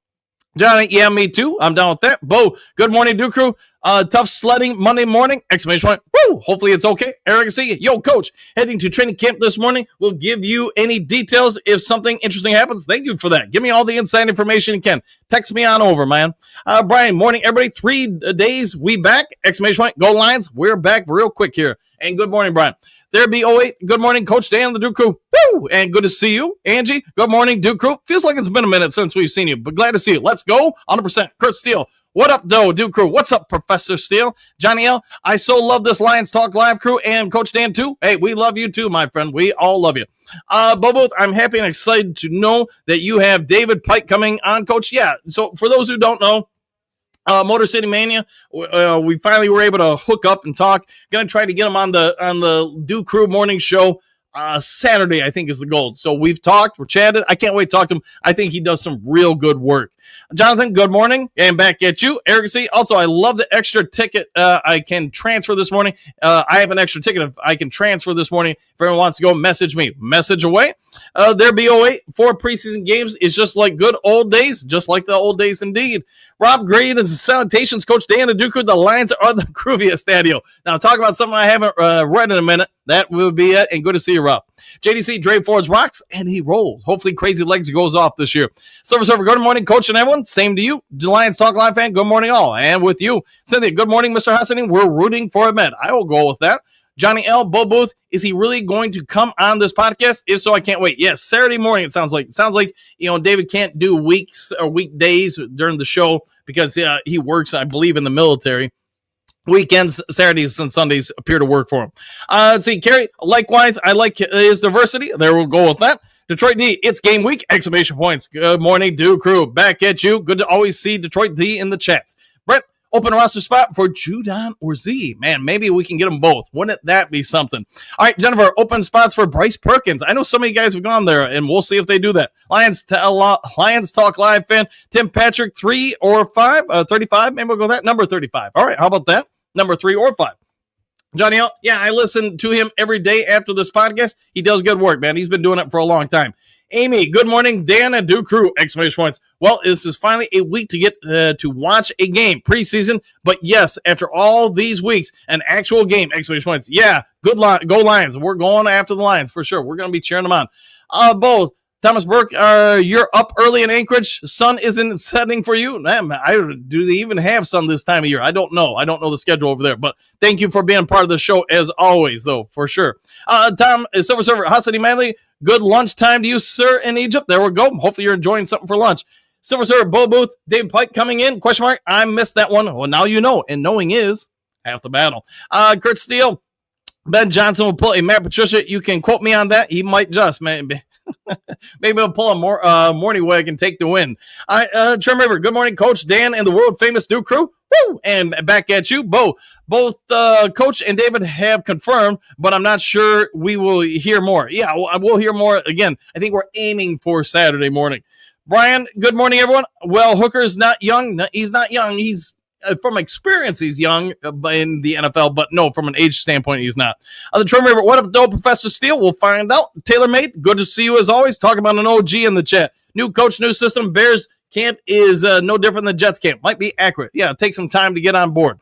Johnny, yeah, me too. I'm down with that. Bo, good morning, Duke crew. Tough sledding Monday morning. ! Woo! Hopefully it's okay. Eric, see you. Yo, Coach, heading to training camp this morning. We'll give you any details if something interesting happens. Thank you for that. Give me all the inside information you can. Text me on over, man. Brian, morning, everybody. 3 days. We back. ! Go Lions. We're back real quick here. And good morning, Brian. There be 08. Good morning, Coach Dan and the Duke crew. Woo! And good to see you. Angie, good morning, Duke crew. Feels like it's been a minute since we've seen you, but glad to see you. Let's go. 100%. Kurt Steele. What up, though, Duke crew? What's up, Professor Steele? Johnny L, I so love this Lions Talk Live crew and Coach Dan, too. Hey, we love you, too, my friend. We all love you. Bobo, I'm happy and excited to know that you have David Pike coming on, Coach. Yeah, so for those who don't know, Motor City Mania, we finally were able to hook up and talk. Going to try to get him on the Duke Crew morning show Saturday, I think is the goal. So we've talked, we're chatted. I can't wait to talk to him. I think he does some real good work. Jonathan, good morning, and back at you. Eric C. Also, I love the extra ticket I can transfer this morning. I have an extra ticket I can transfer this morning. If everyone wants to go, message me. Message away. There be 08. 4 preseason games is just like good old days, just like the old days indeed. Rob Grade and salutations, Coach Dan and Duke. The Lions are the grooviest stadio. Now, talk about something I haven't read in a minute. That will be it, and good to see you, Rob. JDC, Dre Ford's rocks, and he rolls. Hopefully, Crazy Legs goes off this year. Silver Server, good morning, Coach and everyone. Same to you. Lions Talk Live fan, good morning all. And with you, Cynthia, good morning, Mr. Hassanin. We're rooting for a med. I will go with that. Johnny L, Bo Booth, is he really going to come on this podcast? If so, I can't wait. Yes, Saturday morning, it sounds like. It sounds like, David can't do weeks or weekdays during the show because he works, I believe, in the military. weekends, Saturdays, and Sundays appear to work for him. Let's see, Kerry, likewise, I like his diversity. There we'll go with that. Detroit D, it's game week, exclamation points. Good morning, Dew Crew. Back at you. Good to always see Detroit D in the chats. Brett, open roster spot for Judon or Z. Man, maybe we can get them both. Wouldn't that be something? All right, Jennifer, open spots for Bryce Perkins. I know some of you guys have gone there, and we'll see if they do that. Lions Talk Live fan, Tim Patrick, 3 or 5, 35. Maybe we'll go that. Number 35. All right, how about that? Number 3 or 5. Johnny L, yeah, I listen to him every day after this podcast. He does good work, man. He's been doing it for a long time. Amy, good morning. Dan and Dew Crew, exclamation points. Well, this is finally a week to get to watch a game, preseason. But yes, after all these weeks, an actual game, exclamation points. Yeah, go Lions. We're going after the Lions for sure. We're going to be cheering them on. Both. Thomas Burke, you're up early in Anchorage. Sun isn't setting for you. Man, do they even have sun this time of year? I don't know. I don't know the schedule over there. But thank you for being part of the show as always, though, for sure. Tom, Silver Server, Hassani Manley, good lunchtime to you, sir, in Egypt. There we go. Hopefully you're enjoying something for lunch. Silver Server, Bo Booth, Dave Pike coming in, question mark. I missed that one. Well, now you know, and knowing is half the battle. Kurt Steele, Ben Johnson will pull a Matt Patricia. You can quote me on that. He might just, man. Maybe I'll pull a morning wag and take the win. All right, Trim River, good morning, Coach Dan and the world famous Dew Crew. Woo! And back at you, Bo. Both Coach and David have confirmed, but I'm not sure we will hear more. Yeah, we'll hear more again. I think we're aiming for Saturday morning. Brian, good morning, everyone. Well, Hooker's not young. No, he's not young. He's from experience, he's young in the NFL, but no, from an age standpoint, he's not. The Trim River, what up, though, Professor Steele? We'll find out. TaylorMade, good to see you as always. Talking about an OG in the chat. New coach, new system. Bears camp is no different than Jets camp. Might be accurate. Yeah, take some time to get on board.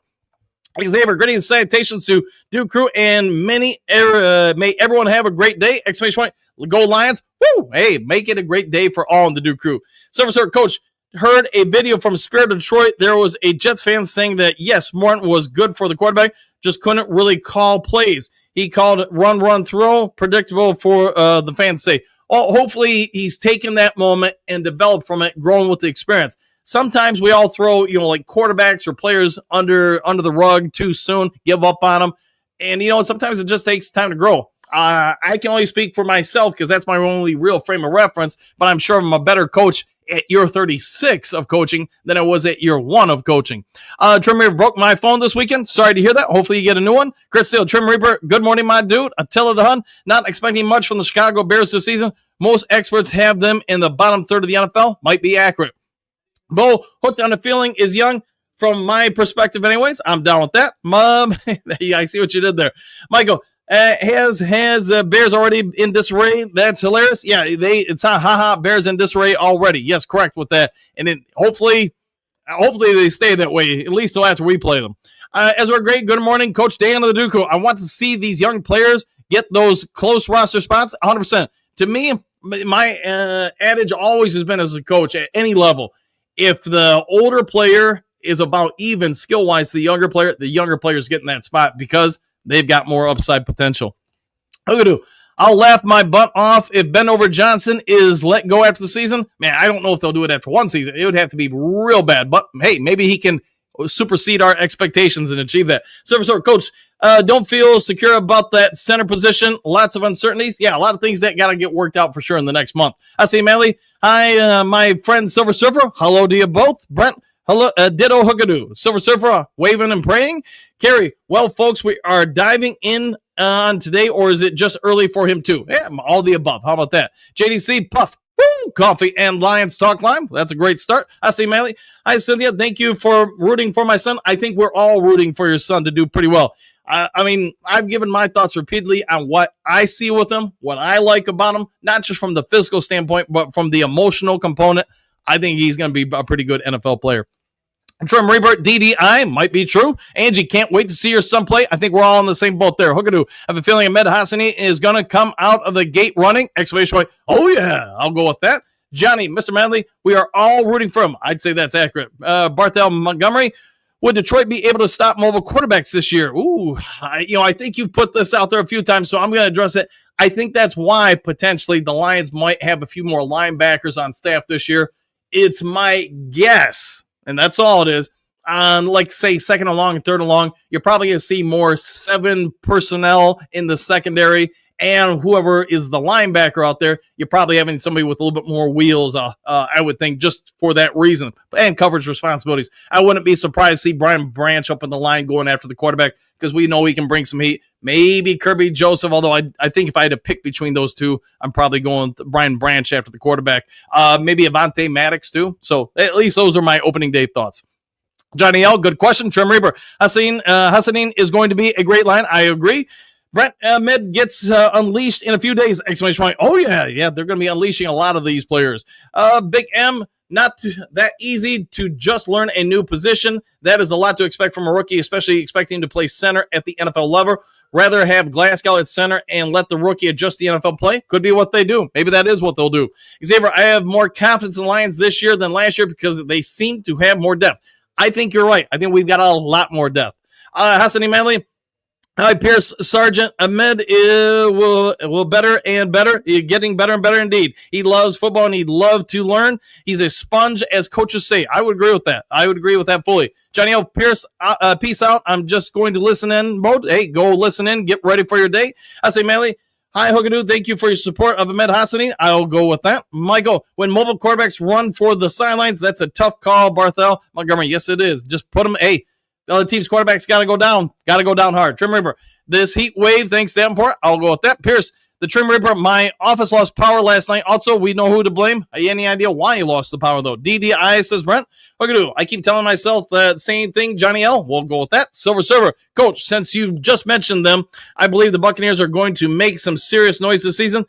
Xavier, greetings, salutations to Dew Crew, and may everyone have a great day. Exclamation point. Go Lions. Woo! Hey, make it a great day for all in the Dew Crew. Silver Sir, Coach, heard a video from Spirit of Detroit. There was a Jets fan saying that, yes, Morton was good for the quarterback, just couldn't really call plays. He called run, throw, predictable for the fans to say. Oh, hopefully he's taken that moment and developed from it, grown with the experience. Sometimes we all throw, like quarterbacks or players under the rug too soon, give up on them. And, sometimes it just takes time to grow. I can only speak for myself because that's my only real frame of reference, but I'm sure I'm a better coach at year 36 of coaching than I was at year 1 of coaching. Trim Reaper broke my phone this weekend. Sorry to hear that. Hopefully you get a new one. Chris Steele, Trim Reaper, good morning, my dude. Attila the Hun, not expecting much from the Chicago Bears this season. Most experts have them in the bottom third of the NFL. Might be accurate. Bo, hooked on the feeling is young. From my perspective anyways, I'm down with that. Mom, yeah, I see what you did there. Michael, has Bears already in disarray? That's hilarious. Yeah, it's haha Bears in disarray already. Yes, correct with that. And then hopefully they stay that way at least till after we play them. Ezra Great, good morning, Coach Dan of the Duke. I want to see these young players get those close roster spots. 100%. To me, my adage always has been as a coach at any level, if the older player is about even skill wise to the younger player is getting that spot because they've got more upside potential. I'll laugh my butt off if Ben Over Johnson is let go after the season. Man, I don't know if they'll do it after one season. It would have to be real bad. But, hey, maybe he can supersede our expectations and achieve that. Service Coach, don't feel secure about that center position. Lots of uncertainties. Yeah, a lot of things that got to get worked out for sure in the next month. I see Manley. Hi, my friend Silver Surfer. Hello to you both. Brent. Hello, ditto hookadoo. Silver Surfer, waving and praying. Carrie, well, folks, we are diving in on today, or is it just early for him too? Yeah, all the above. How about that? JDC, Puff, woo, Coffee, and Lions Talk Lime. That's a great start. I see Manley. Hi, Cynthia. Thank you for rooting for my son. I think we're all rooting for your son to do pretty well. I mean, I've given my thoughts repeatedly on what I see with him, what I like about him, not just from the physical standpoint, but from the emotional component. I think he's going to be a pretty good NFL player. Trim Rebirth, DDI, might be true. Angie, can't wait to see your son play. I think we're all in the same boat there. Hookadoo, I have a feeling Ahmed Hassani is going to come out of the gate running. Exclamation point. Oh, yeah, I'll go with that. Johnny, Mr. Manley, we are all rooting for him. I'd say that's accurate. Barthel Montgomery, would Detroit be able to stop mobile quarterbacks this year? Ooh, I think you've put this out there a few times, so I'm going to address it. I think that's why potentially the Lions might have a few more linebackers on staff this year. It's my guess. And that's all it is. on, like, say, second and long and third and long, you're probably going to see more 7 personnel in the secondary. And whoever is the linebacker out there, you're probably having somebody with a little bit more wheels, I would think, just for that reason. And coverage responsibilities. I wouldn't be surprised to see Brian Branch up in the line going after the quarterback because we know he can bring some heat. Maybe Kirby Joseph, although I think if I had to pick between those two, I'm probably going Brian Branch after the quarterback. Maybe Avonte Maddox too. So at least those are my opening day thoughts. Johnny L., good question. Trim Reaper. Hassanin is going to be a great line. I agree. Brent Ahmed gets unleashed in a few days! Exclamation point. Oh, yeah, they're going to be unleashing a lot of these players. Big M, not that easy to just learn a new position. That is a lot to expect from a rookie, especially expecting to play center at the NFL level. Rather have Glasgow at center and let the rookie adjust the NFL play. Could be what they do. Maybe that is what they'll do. Xavier, I have more confidence in the Lions this year than last year because they seem to have more depth. I think you're right. I think we've got a lot more depth. Hassani Manley. Hi, Pierce. Sergeant Ahmed will better and better. He's getting better and better indeed. He loves football and he'd love to learn. He's a sponge, as coaches say. I would agree with that. I would agree with that fully. Johnny L. Pierce, peace out. I'm just going to listen in mode. Hey, go listen in. Get ready for your day. I say, Manley. Hi, Hookadoo. Thank you for your support of Ahmed Hassani. I'll go with that. Michael, when mobile quarterbacks run for the sidelines, that's a tough call, Barthel. Montgomery, yes, it is. Just put them, hey, the other team's quarterback's got to go down. Got to go down hard. Trim Reaper, this heat wave, thanks Davenport. I'll go with that. Pierce, the Trim Reaper, my office lost power last night. Also, we know who to blame. Any idea why he lost the power, though? DDI, says Brent. Hookadoo, I keep telling myself the same thing. Johnny L, we'll go with that. Silver Server, Coach, since you just mentioned them, I believe the Buccaneers are going to make some serious noise this season.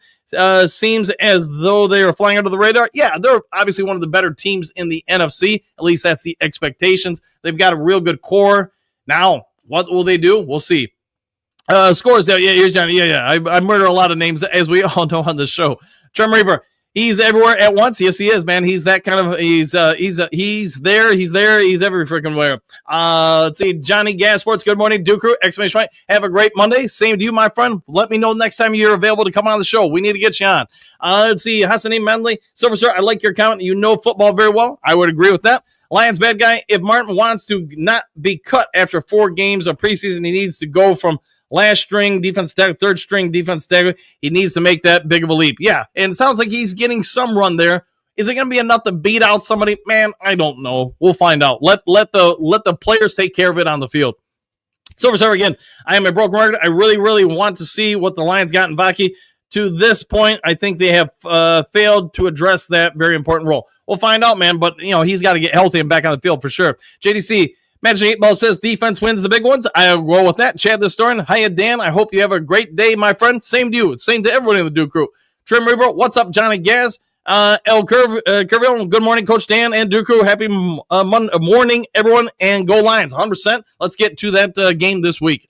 Seems as though they are flying under the radar. Yeah, they're obviously one of the better teams in the NFC. At least that's the expectations. They've got a real good core. Now, what will they do? We'll see. Scores there. Yeah, here's Johnny. Yeah. I murder a lot of names, as we all know on the show. Trim Reaper. He's everywhere at once. Yes, he is, man. He's that kind of. He's there. He's every freaking where. Let's see. Johnny Gas Sports. Good morning, Duke Crew! Exclamation point. Have a great Monday. Same to you, my friend. Let me know next time you're available to come on the show. We need to get you on. Let's see. Hassani Menley. Silver Sir. I like your comment. You know football very well. I would agree with that. Lions bad guy. If Martin wants to not be cut after 4 games of preseason, he needs to go from last string defense tackle, third string defense tackle. He needs to make that big of a leap. Yeah, and it sounds like he's getting some run there. Is it going to be enough to beat out somebody? Man, I don't know. We'll find out. Let the players take care of it on the field. Silver Server again. I am a broken record. I really, really want to see what the Lions got in Vaki. To this point, I think they have failed to address that very important role. We'll find out, man. But he's got to get healthy and back on the field for sure. JDC. Magic 8 Ball says defense wins the big ones. I'll go with that. Chad the Storm. Hiya, Dan. I hope you have a great day, my friend. Same to you. Same to everybody in the Duke Crew. Trim Reaper. What's up, Johnny Gaz? El Curville. Good morning, Coach Dan and Duke Crew. Happy morning, everyone. And go Lions. 100%. Let's get to that game this week.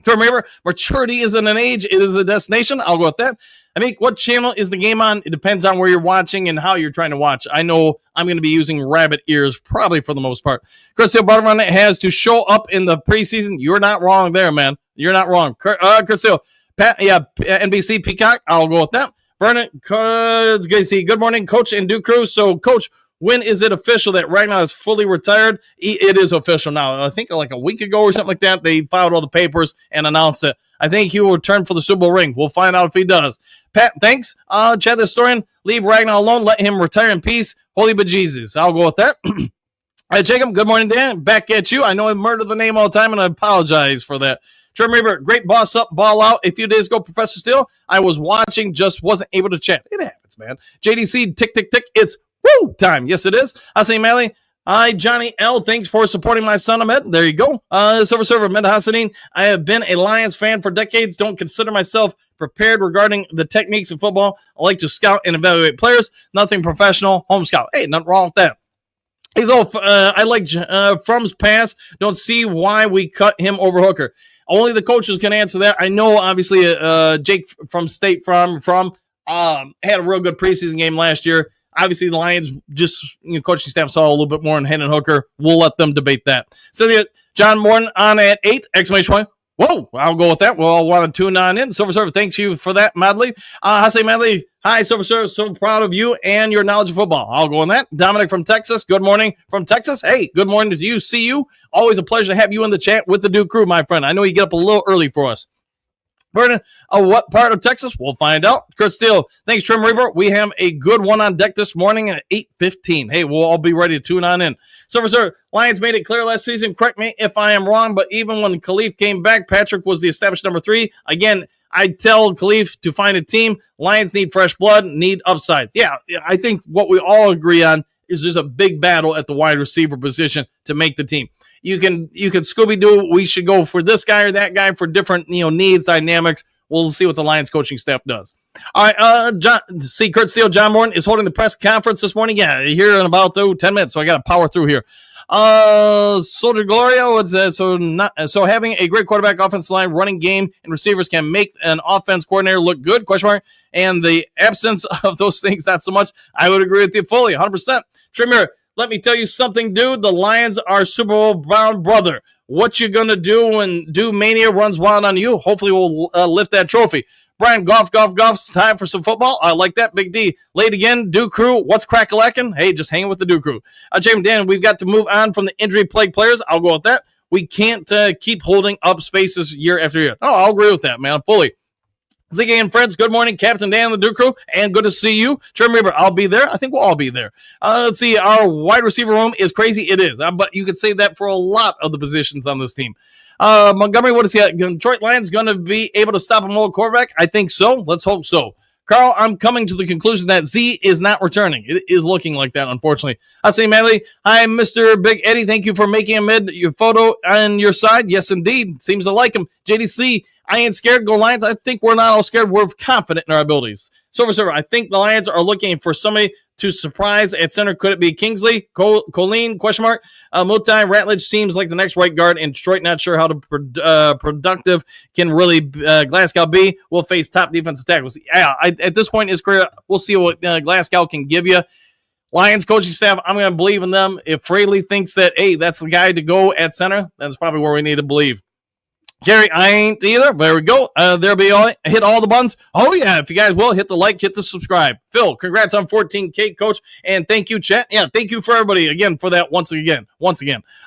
Trim Reaper. Maturity isn't an age. It is a destination. I'll go with that. I mean, what channel is the game on? It depends on where you're watching and how you're trying to watch. I know I'm going to be using rabbit ears probably for the most part. Chris Hill Butterman has to show up in the preseason. You're not wrong there, man. You're not wrong. Chris Hill, NBC Peacock. I'll go with that. Vernon, good morning, Coach and Duke Crew. So, Coach, when is it official that Ragnar is fully retired? It is official now. I think like a week ago or something like that, they filed all the papers and announced it. I think he will return for the Super Bowl ring. We'll find out if he does. Pat, thanks. Chad the Historian, leave Ragnar alone. Let him retire in peace. Holy bejesus. I'll go with that. Jacob, good morning, Dan. Back at you. I know I murder the name all the time, and I apologize for that. Trim Reaper, great boss up, ball out. A few days ago, Professor Steele, I was watching, just wasn't able to chat. It happens, man. JDC, tick, tick, tick. It's woo time. Yes, it is. I say, Mally. Hi, Johnny L. Thanks for supporting my son, Ahmed. There you go. Silver Server, Ahmed Hassanin. I have been a Lions fan for decades. Don't consider myself prepared regarding the techniques of football. I like to scout and evaluate players. Nothing professional. Home scout. Hey, nothing wrong with that. I like Frum's pass. Don't see why we cut him over Hooker. Only the coaches can answer that. I know, obviously, Jake from State Farm had a real good preseason game last year. Obviously, the Lions coaching staff saw a little bit more in Hendon Hooker. We'll let them debate that. So, John Morton on at 8, exclamation point. Whoa, I'll go with that. Well, I want to tune on in. Silver Surfer, thanks you for that, Madley. Hase Madley, hi, Silver Surfer, so proud of you and your knowledge of football. I'll go on that. Dominic from Texas, good morning from Texas. Hey, good morning to you. See you. Always a pleasure to have you in the chat with the Duke crew, my friend. I know you get up a little early for us. Vernon, what part of Texas? We'll find out. Chris Steele, thanks, Trim Reaper. We have a good one on deck this morning at 8:15. Hey, we'll all be ready to tune on in. Silver Sir, Lions made it clear last season. Correct me if I am wrong, but even when Khalif came back, Patrick was the established number 3. Again, I tell Khalif to find a team. Lions need fresh blood, need upside. Yeah, I think what we all agree on is there's a big battle at the wide receiver position to make the team. You can Scooby-Doo. We should go for this guy or that guy for different needs, dynamics. We'll see what the Lions coaching staff does. All right, Kurt Steele, John Morton is holding the press conference this morning. Yeah, here in about 10 minutes, so I got to power through here. Soldier Gloria so having a great quarterback, offensive line, running game, and receivers can make an offense coordinator look good? ? And the absence of those things, not so much. I would agree with you fully, 100%. Trimmer, let me tell you something, dude. The Lions are Super Bowl bound, brother. What you gonna do when Do Mania runs wild on you? Hopefully we'll lift that trophy. Brian, golf. It's time for some football. I like that. Big D. Late again. Duke crew. What's crack-a-lackin'? Hey, just hanging with the Duke crew. James Dan, we've got to move on from the injury-plagued players. I'll go with that. We can't keep holding up spaces year after year. Oh, I'll agree with that, man. Fully. Ziggy and friends, good morning, Captain Dan and the Duke crew, and good to see you. Trim Reaper, I'll be there. I think we'll all be there. Let's see, our wide receiver room is crazy. It is, but you could say that for a lot of the positions on this team. Montgomery, what is he at? Detroit Lions going to be able to stop a mobile quarterback? I think so. Let's hope so. Carl, I'm coming to the conclusion that Z is not returning. It is looking like that, unfortunately. I say, Manley, hi, Mr. Big Eddie. Thank you for making your photo on your side. Yes, indeed. Seems to like him. JDC, I ain't scared. Go Lions. I think we're not all scared. We're confident in our abilities. Silver Server, I think the Lions are looking for somebody to surprise at center. Could it be Kingsley? Colleen? ? Mutai Ratledge seems like the next right guard, and Detroit not sure how productive can really Glasgow be. We'll face top defensive tackles. Yeah, at this point in his career, we'll see what Glasgow can give you. Lions coaching staff, I'm going to believe in them. If Fraley thinks that, hey, that's the guy to go at center, that's probably where we need to believe. Gary, I ain't either. There we go. There be all. Hit all the buttons. Oh, yeah. If you guys will, hit the like, hit the subscribe. Phil, congrats on 14K, coach. And thank you, chat. Yeah, thank you for everybody again for that once again.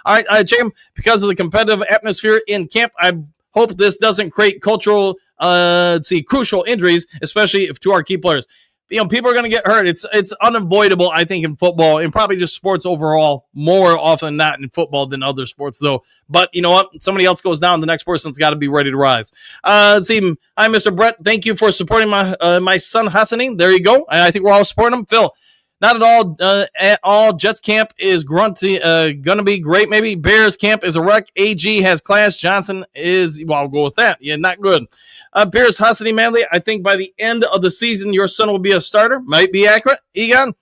All right, Jim, because of the competitive atmosphere in camp, I hope this doesn't create crucial injuries, especially if to our key players. People are going to get hurt. It's unavoidable, I think, in football and probably just sports overall, more often than not in football than other sports, though. But you know what? Somebody else goes down. The next person's got to be ready to rise. Let's see. Hi, Mr. Brett. Thank you for supporting my son, Hassani. There you go. I think we're all supporting him. Phil, not at all. Jets camp is going to be great, maybe. Bears camp is a wreck. AG has class. Johnson is, well, I'll go with that. Yeah, not good. Bears, Hassani, Manley, I think by the end of the season, your son will be a starter. Might be accurate. Egon,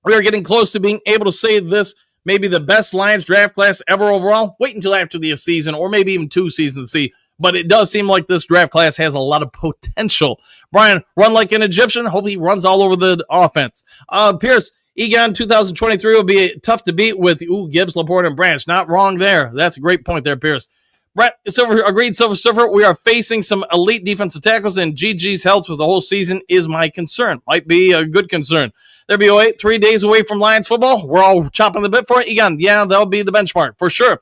we are getting close to being able to say this may be the best Lions draft class ever overall. Wait until after the season or maybe even 2 seasons to see. But it does seem like this draft class has a lot of potential. Brian, run like an Egyptian. Hope he runs all over the offense. Pierce, Egon 2023 will be tough to beat with Gibbs, Laporte, and Branch. Not wrong there. That's a great point there, Pierce. Brett Silver, agreed, Silver Surfer. We are facing some elite defensive tackles, and GG's health with the whole season is my concern. Might be a good concern. There be 3 days away from Lions football. We're all chomping the bit for it. Egon, yeah, that'll be the benchmark for sure.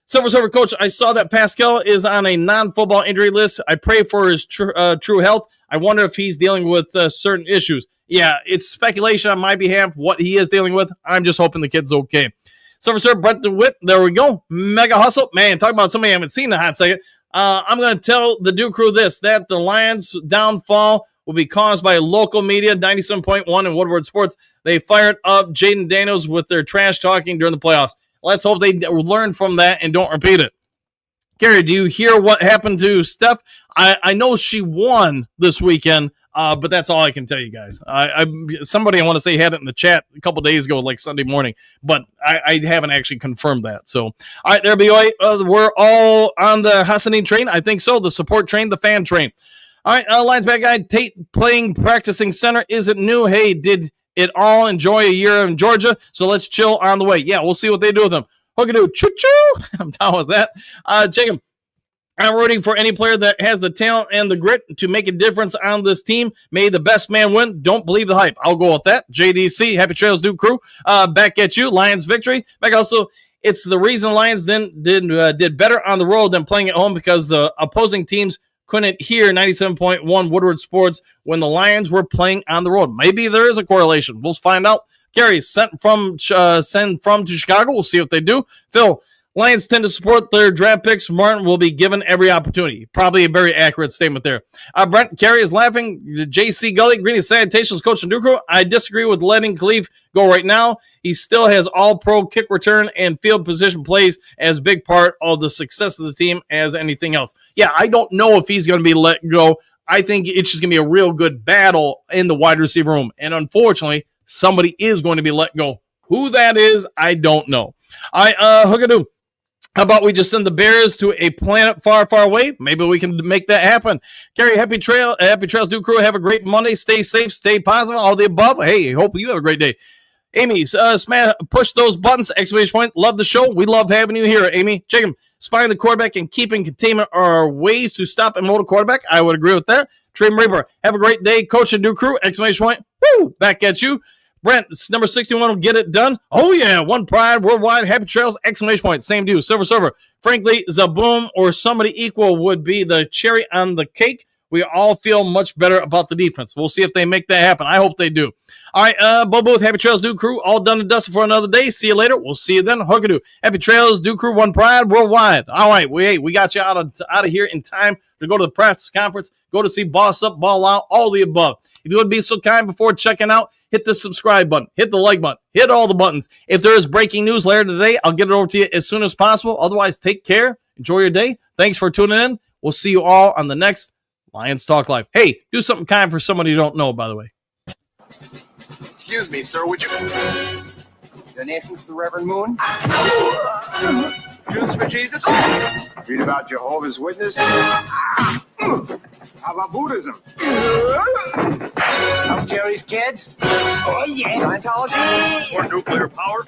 Silver Surfer, coach, I saw that Pascal is on a non-football injury list. I pray for his true health. I wonder if he's dealing with certain issues. Yeah, it's speculation on my behalf what he is dealing with. I'm just hoping the kid's okay. Silver Surfer, Brett DeWitt, there we go. Mega hustle. Man, talk about somebody I haven't seen in a hot second. I'm going to tell the Duke crew this, that the Lions' downfall will be caused by local media, 97.1 and Woodward Sports. They fired up Jaden Daniels with their trash talking during the playoffs. Let's hope they learn from that and don't repeat it. Gary, do you hear what happened to Steph? I know she won this weekend, but that's all I can tell you guys. Somebody I want to say had it in the chat a couple days ago, like Sunday morning, but I haven't actually confirmed that. So, all right, there, BOA. We're all on the Hassani train. I think so. The support train, the fan train. All right, Lions bad guy. Tate practicing center. Is it new? Hey, did it all enjoy a year in Georgia? So let's chill on the way. Yeah, we'll see what they do with him. Hookadoo, choo-choo. I'm down with that. Jacob, I'm rooting for any player that has the talent and the grit to make a difference on this team. May the best man win. Don't believe the hype. I'll go with that. JDC, Happy Trails, Duke Crew. Back at you. Lions victory. Back also, it's the reason Lions then did better on the road than playing at home because the opposing teams couldn't hear 97.1 Woodward Sports when the Lions were playing on the road. Maybe there is a correlation. We'll find out. Gary, sent from to Chicago. We'll see what they do. Phil, Lions tend to support their draft picks. Martin will be given every opportunity. Probably a very accurate statement there. Brent Carey is laughing. JC Gully, greetings, salutations, Coach and Duke. I disagree with letting Khalif go right now. He still has all-pro kick return and field position plays as a big part of the success of the team as anything else. Yeah, I don't know if he's going to be let go. I think it's just going to be a real good battle in the wide receiver room. And unfortunately, somebody is going to be let go. Who that is, I don't know. All right, Hookadoo. How about we just send the Bears to a planet far, far away? Maybe we can make that happen. Carrie, happy trails, Duke Crew. Have a great Monday. Stay safe, stay positive, all the above. Hey, hope you have a great day. Amy, smash, push those buttons, exclamation point. Love the show. We love having you here, Amy. Jacob, spying the quarterback and keeping containment are ways to stop and mold a quarterback. I would agree with that. Trim Reaper, have a great day. Coach and Duke Crew, exclamation point. Woo! Back at you. Brent, number 61 will get it done. Oh, yeah. One pride, worldwide, happy trails, exclamation point. Same dude. Silver Server. Frankly, Zaboom or somebody equal would be the cherry on the cake. We all feel much better about the defense. We'll see if they make that happen. I hope they do. All right, Bo Booth, happy trails, Duke Crew. All done and dusted for another day. See you later. We'll see you then. Hookadoo. Happy trails, Duke Crew, one pride, worldwide. All right, we got you out of here in time to go to the press conference, go to see Boss Up, Ball Out, all the above. If you would be so kind before checking out, hit the subscribe button, hit the like button, hit all the buttons. If there is breaking news later today, I'll get it over to you as soon as possible. Otherwise, take care. Enjoy your day. Thanks for tuning in. We'll see you all on the next Lions Talk Live. Hey, do something kind for somebody you don't know, by the way. Excuse me, sir, would you... Donations to the Reverend Moon? Jews for Jesus? Read about Jehovah's Witness? How about Buddhism? Help Jerry's kids? Oh, yeah. Scientology? Or nuclear power?